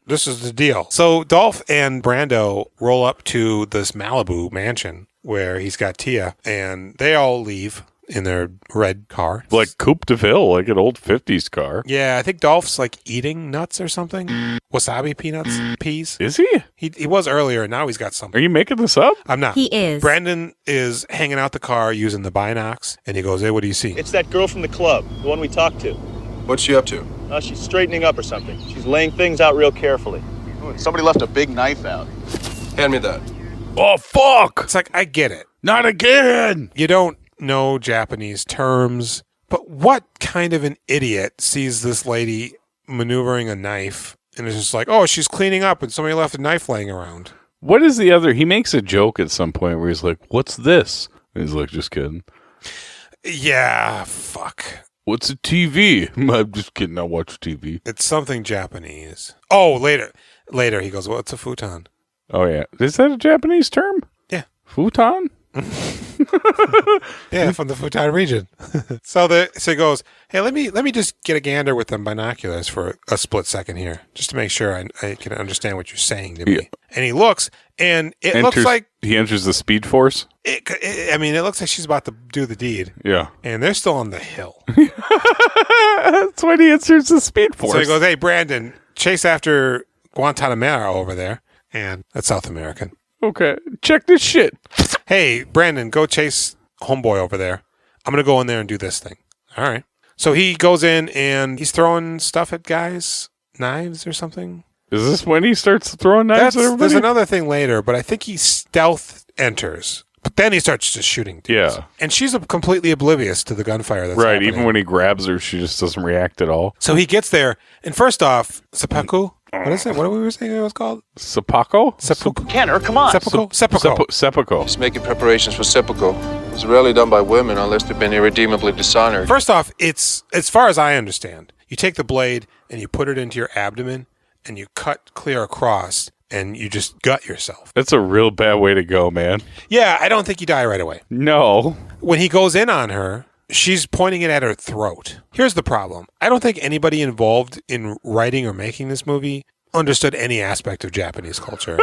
This is the deal. So Dolph and Brando roll up to this Malibu mansion where he's got Tia, and they all leave in their red car. Like Coupe de Ville, like an old 50s car. Yeah, I think Dolph's like eating nuts or something. Wasabi peanuts, peas. Is he? He was earlier, and now he's got something. Are you making this up? I'm not. He is. Brandon is hanging out the car using the binocs, and he goes, hey, what do you see? It's that girl from the club, the one we talked to. What's she up to? She's straightening up or something. She's laying things out real carefully. Somebody left a big knife out. Hand me that. Oh, fuck! It's like, I get it. Not again! You don't know Japanese terms, but what kind of an idiot sees this lady maneuvering a knife and is just like, oh, she's cleaning up and somebody left a knife laying around? What is the other? He makes a joke at some point where he's like, what's this? And he's like, just kidding. Yeah, fuck. What's a TV? I'm just kidding. I watch TV. It's something Japanese. Oh, later he goes, what's a futon? Oh, yeah. Is that a Japanese term? Yeah. Futon? Yeah, from the Futon region. So he goes, hey, let me just get a gander with them binoculars for a split second here, just to make sure I can understand what you're saying to me. Yeah. And he looks, and it looks like he enters the Speed Force. It looks like she's about to do the deed. Yeah, and they're still on the hill. That's when he enters the Speed Force. So he goes, hey, Brandon, chase after Guantanamera over there, and that's South American. Okay, check this shit. Hey, Brandon, go chase homeboy over there. I'm going to go in there and do this thing. All right. So he goes in and he's throwing stuff at guys, knives or something. Is this when he starts throwing knives at everybody? There's another thing later, but I think he stealth enters. But then he starts just shooting dudes. Yeah. And she's completely oblivious to the gunfire that's right, happening. Even when he grabs her, she just doesn't react at all. So he gets there, and first off, seppuku. What is it? What were we saying it was called? Seppuku? Seppuku. Kenner, come on. Seppuku. He's making preparations for seppuku. It's rarely done by women unless they've been irredeemably dishonored. First off, it's, as far as I understand, you take the blade and you put it into your abdomen and you cut clear across and you just gut yourself. That's a real bad way to go, man. Yeah, I don't think you die right away. No. When he goes in on her, she's pointing it at her throat. Here's the problem. I don't think anybody involved in writing or making this movie understood any aspect of Japanese culture,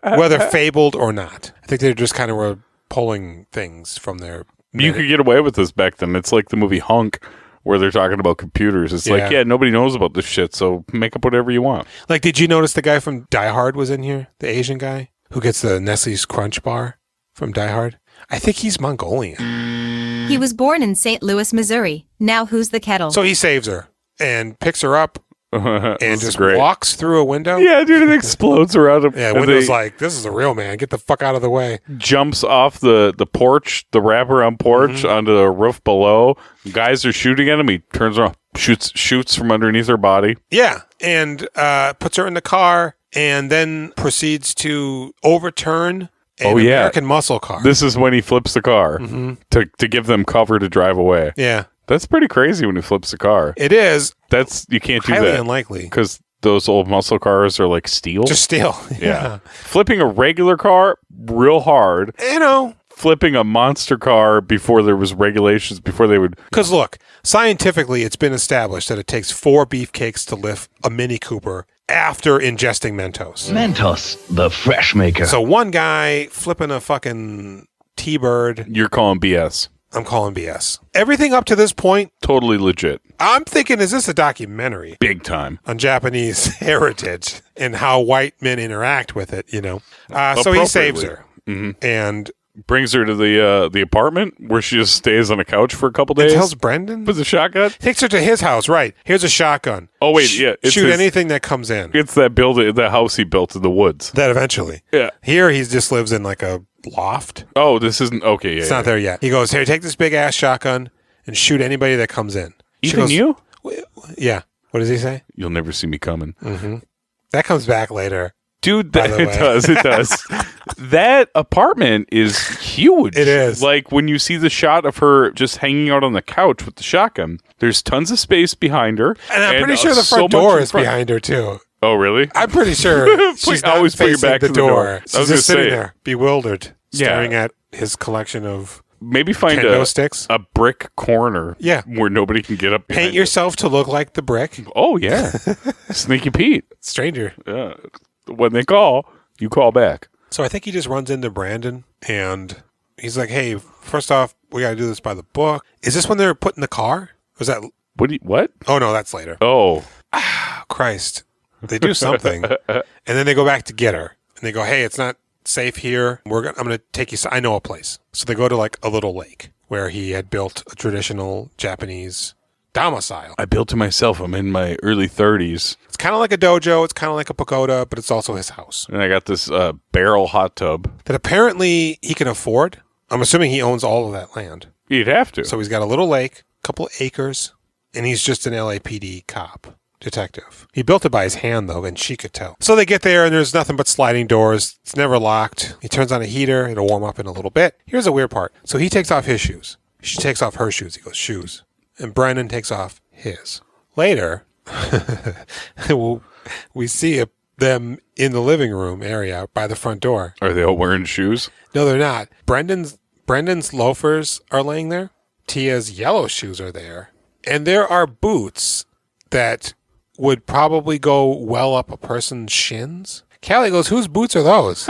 whether fabled or not. I think they just kind of were pulling things from their... You could get away with this back then. It's like the movie Hunk, where they're talking about computers. It's like, yeah, nobody knows about this shit, so make up whatever you want. Like, did you notice the guy from Die Hard was in here? The Asian guy who gets the Nestle's Crunch Bar from Die Hard? I think he's Mongolian. He was born in St. Louis, Missouri. Now who's the kettle? So he saves her and picks her up and just walks through a window. Yeah, dude, it explodes around him. Yeah, window's like, this is a real man. Get the fuck out of the way. Jumps off the porch, the wraparound porch, onto the roof below. Guys are shooting at him. He turns around, shoots from underneath her body. Yeah, and puts her in the car and then proceeds to overturn an American muscle car. This is when he flips the car to give them cover to drive away. Yeah. That's pretty crazy when he flips the car. It is. You can't do that. Highly unlikely. Because those old muscle cars are like steel. Just steel. Yeah. Flipping a regular car, real hard. You know. Flipping a monster car before there was regulations, before they would... Because look, scientifically, it's been established that it takes 4 beefcakes to lift a Mini Cooper after ingesting Mentos. Mentos, the fresh maker. So one guy flipping a fucking T-Bird. You're calling BS. I'm calling BS. Everything up to this point... Totally legit. I'm thinking, is this a documentary? Big time. On Japanese heritage and how white men interact with it, you know? So he saves her. And... brings her to the apartment where she just stays on a couch for a couple days. Tells Brendan with a shotgun. Takes her to his house. Right. Here's a shotgun. Oh wait, yeah. Shoot anything that comes in. It's that building, the house he built in the woods. That eventually. Yeah. Here he just lives in like a loft. Oh, this isn't okay. Yeah, it's not there yet. He goes, here, take this big ass shotgun and shoot anybody that comes in. Even you? Yeah. What does he say? You'll never see me coming. Mm-hmm. That comes back later. Dude, it does. That apartment is huge. It is. Like, when you see the shot of her just hanging out on the couch with the shotgun, there's tons of space behind her. And I'm pretty sure the front door is behind her, too. Oh, really? I'm pretty sure she's not always put your facing back the to the door. She's just sitting there, bewildered, staring at his collection of maybe find kendo sticks. A brick corner where nobody can get up. Paint yourself to look like the brick. Oh, yeah. Sneaky Pete. Stranger. Yeah. When they call, you call back. So I think he just runs into Brandon, and he's like, hey, first off, we got to do this by the book. Is this when they're put in the car? Was that... What? Oh, no, that's later. Oh. Christ. They do something. And then they go back to get her. And they go, hey, it's not safe here. I'm going to take you... I know a place. So they go to like a little lake where he had built a traditional Japanese domicile. I built it myself. I'm in my early 30s. It's kind of like a dojo. It's kind of like a pagoda, but it's also his house. And I got this barrel hot tub. That apparently he can afford. I'm assuming he owns all of that land. You'd have to. So he's got a little lake, a couple of acres, and he's just an LAPD cop. Detective. He built it by his hand, though, and she could tell. So they get there, and there's nothing but sliding doors. It's never locked. He turns on a heater. It'll warm up in a little bit. Here's a weird part. So he takes off his shoes. She takes off her shoes. He goes, shoes. And Brendan takes off his. Later, we see them in the living room area by the front door. Are they all wearing shoes? No, they're not. Brendan's loafers are laying there. Tia's yellow shoes are there. And there are boots that would probably go well up a person's shins. Callie goes, whose boots are those?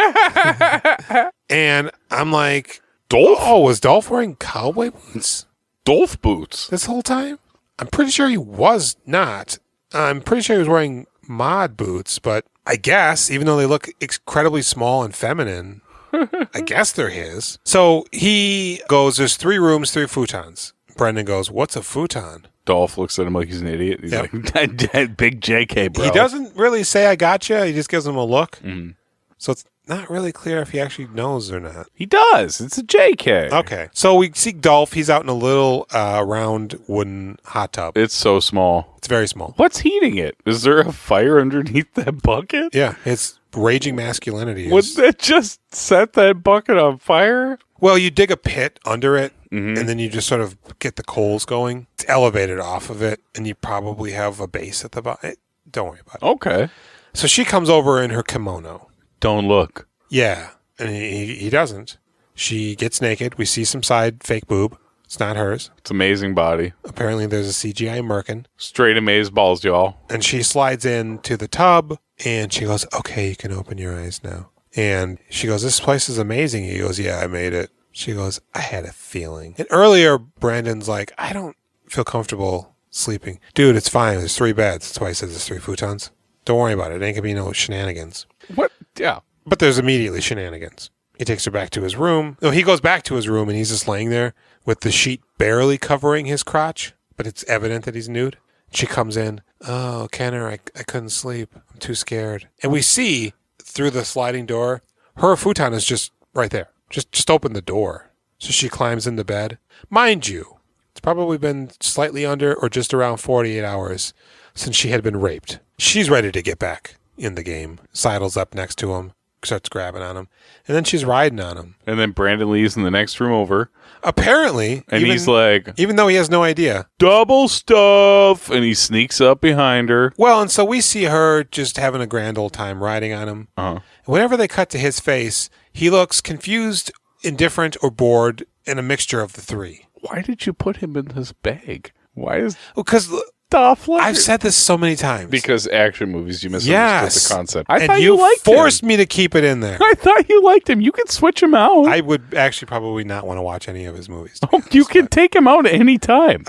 And I'm like, Dolph? Oh, was Dolph wearing cowboy boots? Dolph boots? This whole time? I'm pretty sure he was not. I'm pretty sure he was wearing mod boots, but I guess, even though they look incredibly small and feminine, I guess they're his. So he goes, there's 3 rooms, 3 futons. Brendan goes, what's a futon? Dolph looks at him like he's an idiot. He's like, big JK, bro. He doesn't really say, I gotcha. He just gives him a look. Mm-hmm. So it's not really clear if he actually knows or not. He does. It's a JK. Okay. So we see Dolph. He's out in a little round wooden hot tub. It's so small. It's very small. What's heating it? Is there a fire underneath that bucket? Yeah. It's raging masculinity. Would that just set that bucket on fire? Well, you dig a pit under it, and then you just sort of get the coals going. It's elevated off of it, and you probably have a base at the bottom. Don't worry about it. Okay. So she comes over in her kimono. Don't look. Yeah, and he doesn't. She gets naked. We see some side fake boob. It's not hers. It's amazing body. Apparently there's a CGI merkin. Straight amaze balls, y'all. And she slides into the tub, and she goes, okay, you can open your eyes now. And she goes, this place is amazing. He goes, yeah, I made it. She goes, I had a feeling. And earlier, Brandon's like, I don't feel comfortable sleeping. Dude, it's fine. There's 3 beds. That's why I said there's 3 futons. Don't worry about it. It ain't gonna be no shenanigans. What? Yeah. But there's immediately shenanigans. He takes her back to his room. No, he goes back to his room, and he's just laying there with the sheet barely covering his crotch, but it's evident that he's nude. She comes in. Oh, Kenner, I couldn't sleep. I'm too scared. And we see through the sliding door, her futon is just right there. Just open the door. So she climbs into bed. Mind you, it's probably been slightly under or just around 48 hours since she had been raped. She's ready to get back in the game. Sidles up next to him, starts grabbing on him, and then she's riding on him. And then Brandon leaves in the next room over. Apparently. And he's like, even though he has no idea. Double stuff! And he sneaks up behind her. Well, and so we see her just having a grand old time riding on him. Uh-huh. And whenever they cut to his face, he looks confused, indifferent, or bored, and a mixture of the 3. Why did you put him in this bag? Why is... Because... Dolph Lundgren. I've said this so many times. Because action movies, you misunderstood the concept. I thought you liked forced me to keep it in there. I thought you liked him. You can switch him out. I would actually probably not want to watch any of his movies. Oh, you can take him out at any time.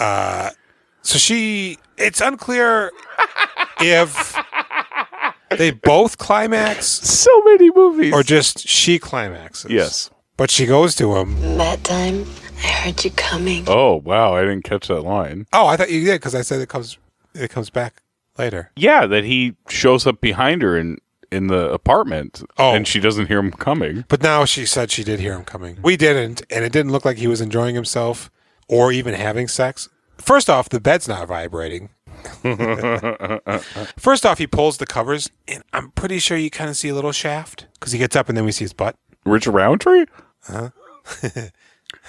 So it's unclear if they both climax. So many movies. Or just she climaxes. Yes. But she goes to him. That time, I heard you coming. Oh, wow. I didn't catch that line. Oh, I thought you did because I said it comes back later. Yeah, that he shows up behind her in the apartment. Oh. And she doesn't hear him coming. But now she said she did hear him coming. We didn't, and it didn't look like he was enjoying himself or even having sex. First off, the bed's not vibrating. First off, he pulls the covers, and I'm pretty sure you kind of see a little shaft because he gets up and then we see his butt. Richard Roundtree? Huh?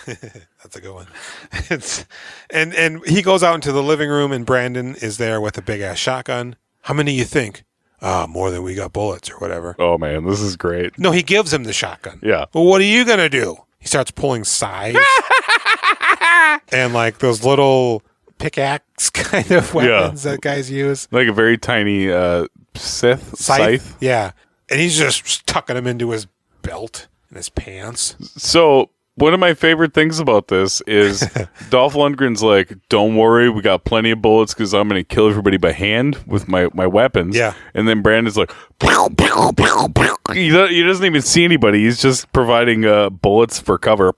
That's a good one. And he goes out into the living room, and Brandon is there with a big ass shotgun. How many you think? More than we got bullets or whatever. Oh man, this is great. No, he gives him the shotgun. Yeah. Well, what are you gonna do? He starts pulling scythes and like those little pickaxe kind of weapons that guys use. Like a very tiny scythe. Yeah. And he's just tucking them into his belt and his pants. So one of my favorite things about this is Dolph Lundgren's like, don't worry, we got plenty of bullets because I'm going to kill everybody by hand with my weapons. Yeah. And then Brandon's like, he doesn't even see anybody. He's just providing bullets for cover.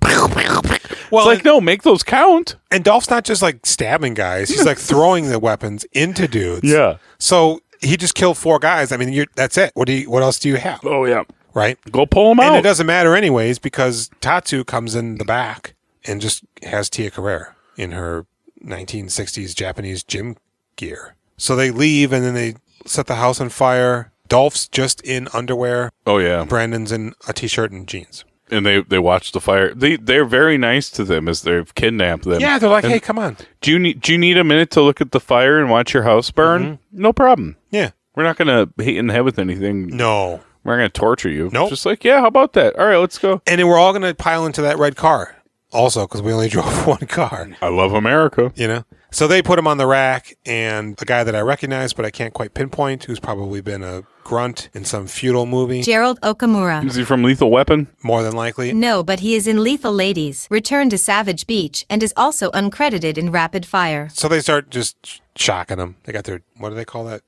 Well, it's like, no, make those count. And Dolph's not just like stabbing guys. He's like throwing the weapons into dudes. Yeah. So he just killed 4 guys. I mean, that's it. What else do you have? Oh, yeah. Right? Go pull them out. And it doesn't matter anyways because Tatsu comes in the back and just has Tia Carrere in her 1960s Japanese gym gear. So they leave and then they set the house on fire. Dolph's just in underwear. Oh, yeah. Brandon's in a t-shirt and jeans. And they watch the fire. They're very nice to them as they've kidnapped them. Yeah, they're like, hey, come on. Do you need a minute to look at the fire and watch your house burn? Mm-hmm. No problem. Yeah. We're not going to hit you in the head with anything. No. We're not going to torture you. Nope. Just like, yeah, how about that? All right, let's go. And then we're all going to pile into that red car also because we only drove 1 car. I love America. You know? So they put him on the rack, and a guy that I recognize but I can't quite pinpoint, who's probably been a grunt in some feudal movie. Gerald Okamura. Is he from Lethal Weapon? More than likely. No, but he is in Lethal Ladies, Return to Savage Beach, and is also uncredited in Rapid Fire. So they start just shocking him. They got their, what do they call that?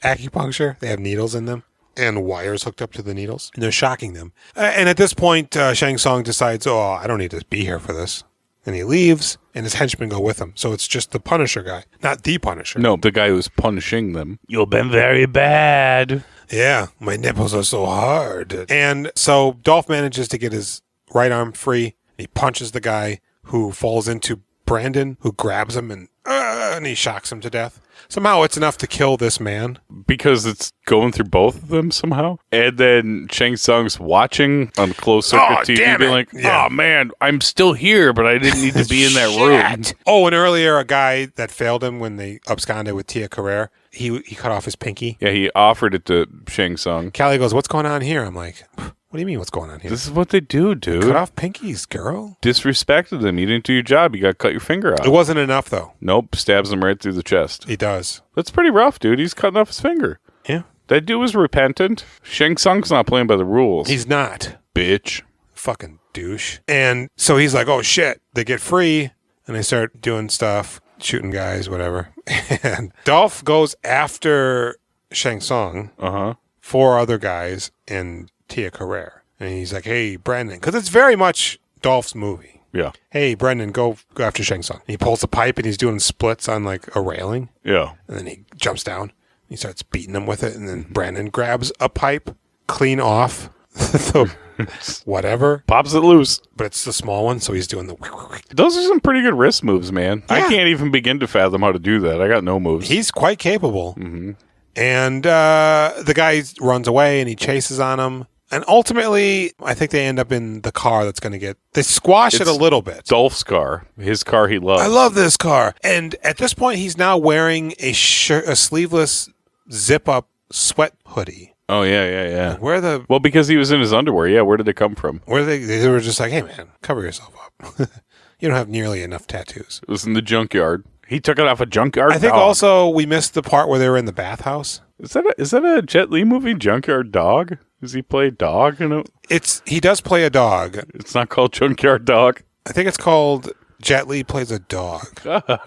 Acupuncture. They have needles in them and wires hooked up to the needles. And they're shocking them. And at this point, Shang Tsung decides, oh, I don't need to be here for this. And he leaves, and his henchmen go with him. So it's just the Punisher guy, not the Punisher. No, the guy who's punishing them. You've been very bad. Yeah, my nipples are so hard. And so Dolph manages to get his right arm free. He punches the guy who falls into Brandon, who grabs him and he shocks him to death. Somehow it's enough to kill this man. Because it's going through both of them somehow. And then Shang Tsung's watching on closed circuit TV being like, oh man, I'm still here, but I didn't need to be in that room. Oh, and earlier a guy that failed him when they absconded with Tia Carrere, he cut off his pinky. Yeah, he offered it to Shang Tsung. Callie goes, what's going on here? I'm like, what do you mean what's going on here? This is what they do, dude. Cut off pinkies, girl. Disrespected them. You didn't do your job. You got to cut your finger off. It wasn't enough, though. Nope. Stabs him right through the chest. He does. That's pretty rough, dude. He's cutting off his finger. Yeah. That dude was repentant. Shang Tsung's not playing by the rules. He's not. Bitch. Fucking douche. And so he's like, oh, shit. They get free, and they start doing stuff, shooting guys, whatever. And Dolph goes after Shang Tsung, 4 other guys, and Tia Carrere. And he's like, hey, Brandon, because it's very much Dolph's movie. Yeah. Hey, Brendan, go after Shang Tsung. And he pulls the pipe and he's doing splits on like a railing. Yeah. And then he jumps down. He starts beating him with it. And then Brandon grabs a pipe clean off the whatever. Pops it loose. But it's the small one, so he's doing the... Those are some pretty good wrist moves, man. Yeah. I can't even begin to fathom how to do that. I got no moves. He's quite capable. Mm-hmm. And the guy runs away and he chases on him. And ultimately, I think they end up in the car that's going to get... They squash it a little bit. Dolph's car. His car he loves. I love this car. And at this point, he's now wearing a sleeveless zip-up sweat hoodie. Oh, yeah. Where the... Well, because he was in his underwear. Yeah, where did they come from? They were just like, hey, man, cover yourself up. You don't have nearly enough tattoos. It was in the junkyard. He took it off a junkyard I think dog. Also we missed the part where they were in the bathhouse. Is that a Jet Li movie, Junkyard Dog? Does he play dog in it? He does play a dog. It's not called Junkyard Dog. I think it's called Jet Li Plays a Dog.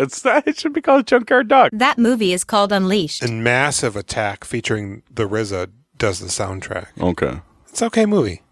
It's not. It should be called Junkyard Dog. That movie is called Unleashed. And Massive Attack featuring the RZA does the soundtrack. Okay. It's an okay movie.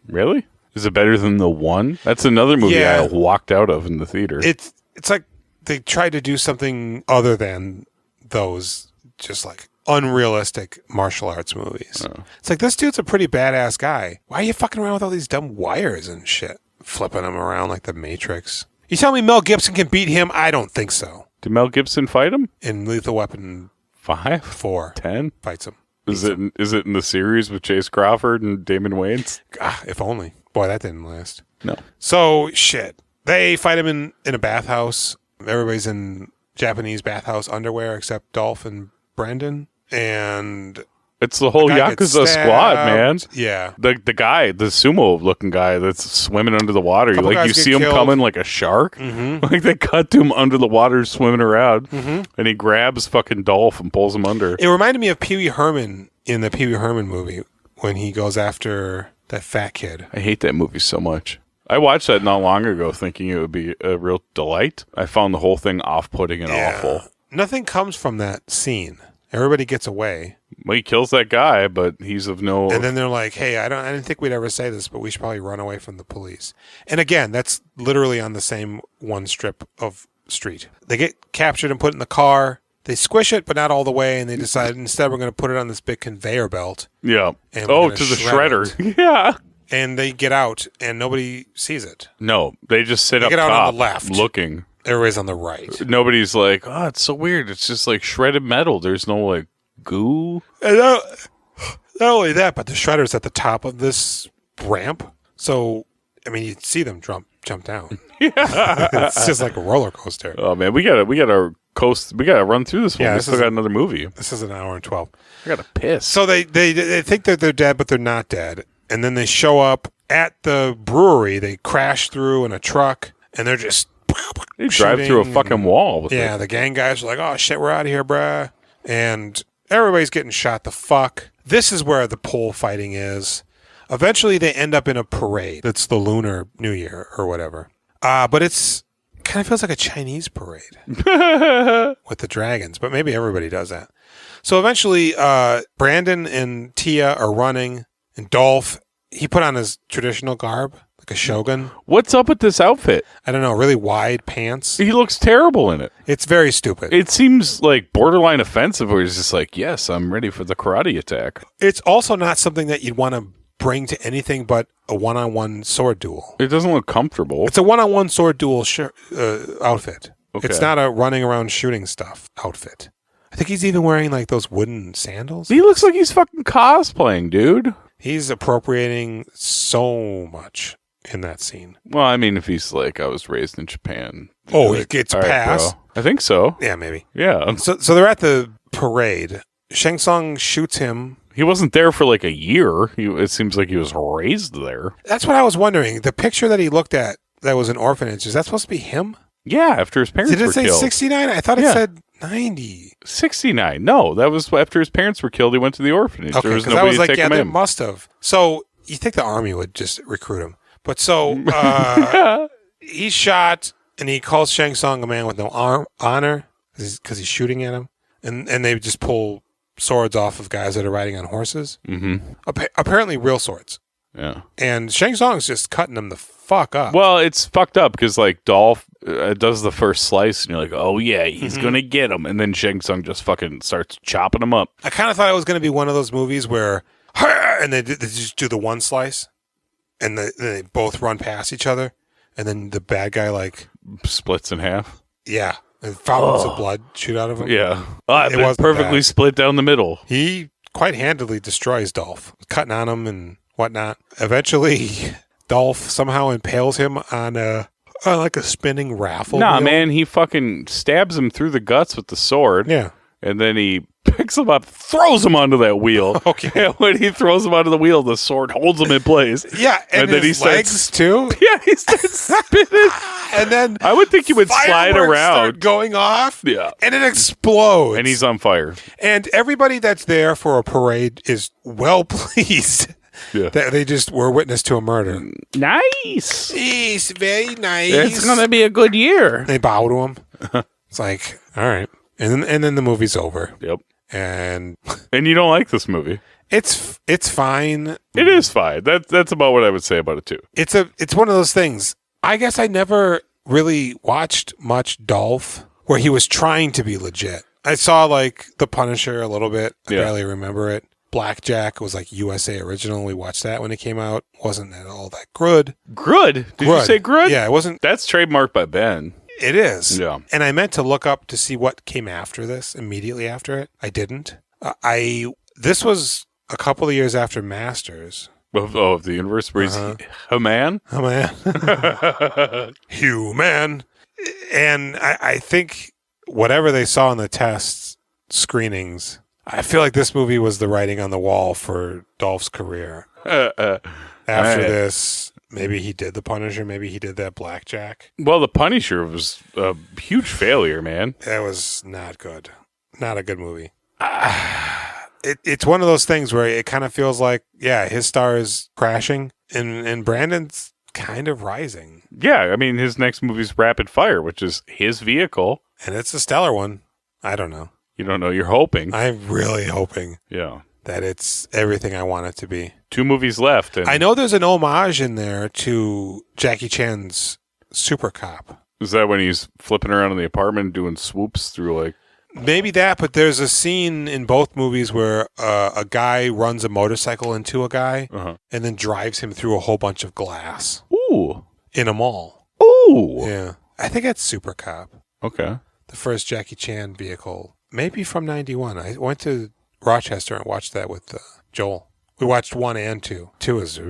Really? Is it better than The One? That's another movie I walked out of in the theater. It's like they tried to do something other than those just like unrealistic martial arts movies. Oh. It's like, this dude's a pretty badass guy. Why are you fucking around with all these dumb wires and shit? Flipping them around like the Matrix. You tell me Mel Gibson can beat him? I don't think so. Did Mel Gibson fight him? In Lethal Weapon 5? 4. 10? Fights him. Is it in the series with Chase Crawford and Damon Wayans? If only. Boy, that didn't last. No. So, shit. They fight him in a bathhouse. Everybody's in Japanese bathhouse underwear except Dolph and Brandon. And... It's the whole Yakuza squad, man. Yeah. The guy, the sumo-looking guy that's swimming under the water. You see him coming like a shark. Mm-hmm. Like, they cut to him under the water swimming around. Mm-hmm. And he grabs fucking Dolph and pulls him under. It reminded me of Pee Wee Herman in the Pee Wee Herman movie when he goes after that fat kid. I hate that movie so much. I watched that not long ago thinking it would be a real delight. I found the whole thing off-putting and awful. Nothing comes from that scene. Everybody gets away. Well, he kills that guy, but he's of no... And then they're like, hey, I didn't think we'd ever say this, but we should probably run away from the police. And again, that's literally on the same one strip of street. They get captured and put in the car. They squish it, but not all the way, and they decide instead we're going to put it on this big conveyor belt. Yeah. And to the shredder. Yeah. And they get out, and nobody sees it. No, they just sit up get out top on the left. looking. Everybody's on the right. Nobody's like, oh, it's so weird. It's just like shredded metal. There's no like goo. And not only that, but the shredder's at the top of this ramp. So, I mean, you see them jump down. Yeah. It's just like a roller coaster. Oh man, we gotta run through this one. Yeah, we still got another movie. This is an hour and 12. I gotta piss. So they think that they're dead, but they're not dead. And then they show up at the brewery. They crash through in a truck, and they're just they drive through a fucking wall. With it. The gang guys are like, oh shit, we're out of here, bruh. And everybody's getting shot the fuck. This is where the pole fighting is. Eventually, they end up in a parade. It's the Lunar New Year or whatever. But it's kind of feels like a Chinese parade with the dragons. But maybe everybody does that. So eventually, Brandon and Tia are running, and Dolph, he put on his traditional garb, like a shogun. What's up with this outfit? I don't know, really wide pants. He looks terrible in it. It's very stupid. It seems like borderline offensive where he's just like, yes, I'm ready for the karate attack. It's also not something that you'd want to bring to anything but a one-on-one sword duel. It doesn't look comfortable. It's a one-on-one sword duel outfit. Okay. It's not a running around shooting stuff outfit. I think he's even wearing like those wooden sandals. He looks like he's fucking cosplaying, dude. He's appropriating so much in that scene. Well, I mean, if he's like, I was raised in Japan. Oh, like, he gets a pass? I think so. Yeah, maybe. Yeah. So they're at the parade. Shang Tsung shoots him. He wasn't there for like a year. It seems like he was raised there. That's what I was wondering. The picture that he looked at that was an orphanage, is that supposed to be him? Yeah, after his parents were killed. Did it say 69? I thought it said 90. 69. No, that was after his parents were killed. He went to the orphanage. Okay, there was because I nobody was to like, take him they in. must have. So you think the army would just recruit him. But so he's shot, and he calls Shang Tsung a man with no honor because he's shooting at him. And they just pull swords off of guys that are riding on horses. Mm-hmm. Apparently real swords. Yeah. And Shang Tsung's just cutting them the fuck up. Well, it's fucked up because like Dolph does the first slice, and you're like, oh yeah, he's gonna get him, and then Shang Tsung just fucking starts chopping him up. I kind of thought it was going to be one of those movies where, and they just do the one slice, and they both run past each other, and then the bad guy like splits in half. Yeah, and fountains of blood shoot out of him. Yeah, it was perfectly split down the middle. He quite handily destroys Dolph, cutting on him and whatnot. Eventually, Dolph somehow impales him on like a spinning raffle wheel. Man, he fucking stabs him through the guts with the sword. Yeah. And then he picks him up, throws him onto that wheel. Okay. And when he throws him onto the wheel, the sword holds him in place. Yeah, and then his he starts, legs too. Yeah, he starts spinning. And then I would think he would slide around, start going off. Yeah, and it explodes, and he's on fire. And everybody that's there for a parade is well pleased. Yeah. That they just were witness to a murder. Nice. Yes, very nice. It's gonna be a good year. They bow to him. It's like, all right. And then the movie's over. Yep. And you don't like this movie. It's fine. It is fine. That's about what I would say about it too. It's one of those things. I guess I never really watched much Dolph where he was trying to be legit. I saw like The Punisher a little bit. I barely remember it. Blackjack was like USA original. We watched that when it came out. Wasn't at all that good. Did you say Grud? Yeah, it wasn't. That's trademarked by Ben. It is. Yeah. And I meant to look up to see what came after this, immediately after it. I didn't. This was a couple of years after Masters. Of the universe where he's a man? A man. Human. And I think whatever they saw in the test screenings, I feel like this movie was the writing on the wall for Dolph's career. After this, maybe he did The Punisher, maybe he did that Blackjack. Well, The Punisher was a huge failure, man. That was not good. Not a good movie. It's one of those things where it kind of feels like, his star is crashing and Brandon's kind of rising. Yeah, I mean, his next movie's Rapid Fire, which is his vehicle. And it's a stellar one. I don't know. You don't know. You're hoping. I'm really hoping. Yeah. That it's everything I want it to be. 2 movies left. And I know there's an homage in there to Jackie Chan's Super Cop. Is that when he's flipping around in the apartment doing swoops through like... Maybe that, but there's a scene in both movies where a guy runs a motorcycle into a guy and then drives him through a whole bunch of glass. Ooh. In a mall. Ooh. Yeah. I think that's Super Cop. Okay. The first Jackie Chan vehicle. Maybe from 91. I went to Rochester and watched that with Joel. We watched 1 and 2. 2 is...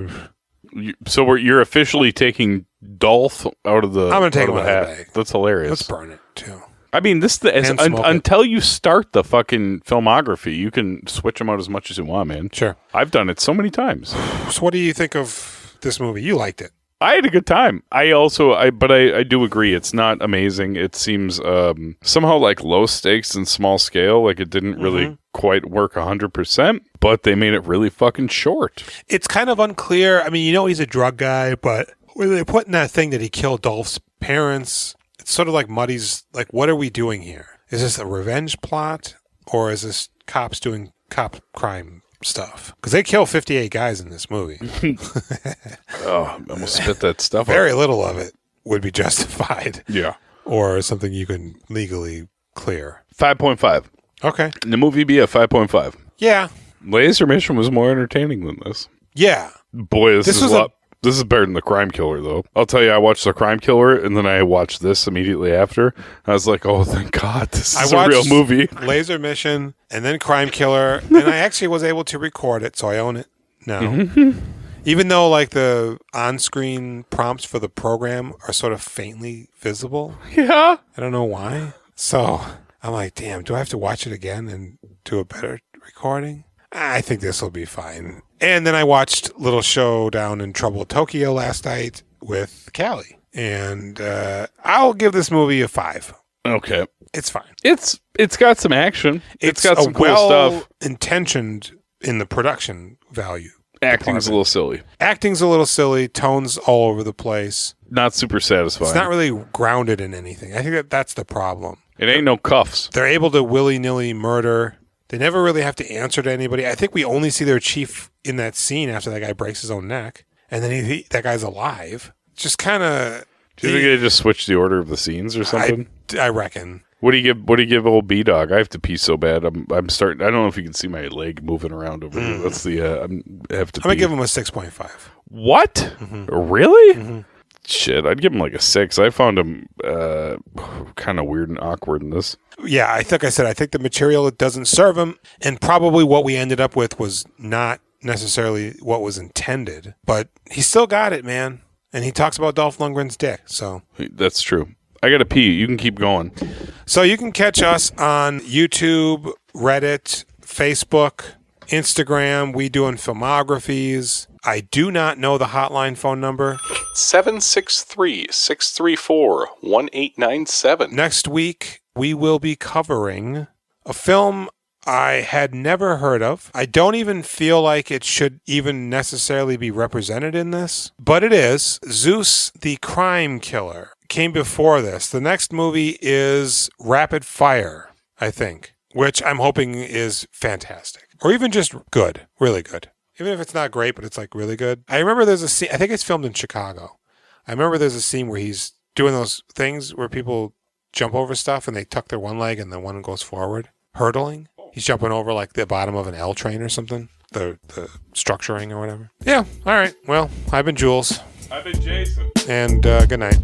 So you're officially taking Dolph out of the... I'm going to take him out hat. of the bag. That's hilarious. Let's burn it, too. I mean, until you start the fucking filmography, you can switch them out as much as you want, man. Sure. I've done it so many times. So what do you think of this movie? You liked it. I had a good time. I do agree. It's not amazing. It seems somehow like low stakes and small scale. Like it didn't really quite work 100%, but they made it really fucking short. It's kind of unclear. I mean, he's a drug guy, but when they put in that thing that he killed Dolph's parents, it's sort of like muddies. Like, what are we doing here? Is this a revenge plot, or is this cops doing cop crime stuff? Because they kill 58 guys in this movie. Oh, I almost spit that stuff Very out. little of it would be justified. Yeah. Or something you can legally clear. 5.5. Okay. And the movie be a 5.5. Yeah. Laser Mission was more entertaining than this. Yeah. Boy, this is better than The Crime Killer, though. I'll tell you, I watched The Crime Killer, and then I watched this immediately after. I was like, oh, thank God, this is a real movie. Laser Mission, and then Crime Killer, and I actually was able to record it, so I own it now. Even though, like, the on-screen prompts for the program are sort of faintly visible. Yeah. I don't know why. So I'm like, damn, do I have to watch it again and do a better recording? I think this will be fine. And then I watched Little Showdown in Trouble Tokyo last night with Callie. And I'll give this movie a 5. Okay. It's fine. It's got some action. It's got some cool stuff. Intentioned in the production value. Acting's a little silly. Acting's a little silly. Tone's all over the place. Not super satisfying. It's not really grounded in anything. I think that's the problem. It ain't no cuffs. They're able to willy-nilly murder. They never really have to answer to anybody. I think we only see their chief in that scene after that guy breaks his own neck. And then that guy's alive. Just kind of... Do you think they just switched the order of the scenes or something? I reckon. What do you give old B-Dog? I have to pee so bad. I'm starting... I don't know if you can see my leg moving around over here. That's the... I have to pee. I'm going to give him a 6.5. What? Really? Shit, I'd give him like a 6. I found him kind of weird and awkward in this. Yeah, I think the material doesn't serve him, and probably what we ended up with was not necessarily what was intended, but he still got it, man. And he talks about Dolph Lundgren's dick, so. That's true. I got to pee. You can keep going. So you can catch us on YouTube, Reddit, Facebook, Instagram. We doing filmographies. I do not know the hotline phone number. 763-634-1897. Next week, we will be covering a film I had never heard of. I don't even feel like it should even necessarily be represented in this, but it is. Zeus the Crime Killer came before this. The next movie is Rapid Fire, I think, which I'm hoping is fantastic. Or even just good, really good. Even if it's not great, but it's like really good. I remember there's a scene, I think it's filmed in Chicago. I remember there's a scene where he's doing those things where people jump over stuff and they tuck their one leg and then one goes forward, hurdling. He's jumping over like the bottom of an L train or something. The structuring or whatever. Yeah. All right. Well, I've been Jules. I've been Jason. And good night.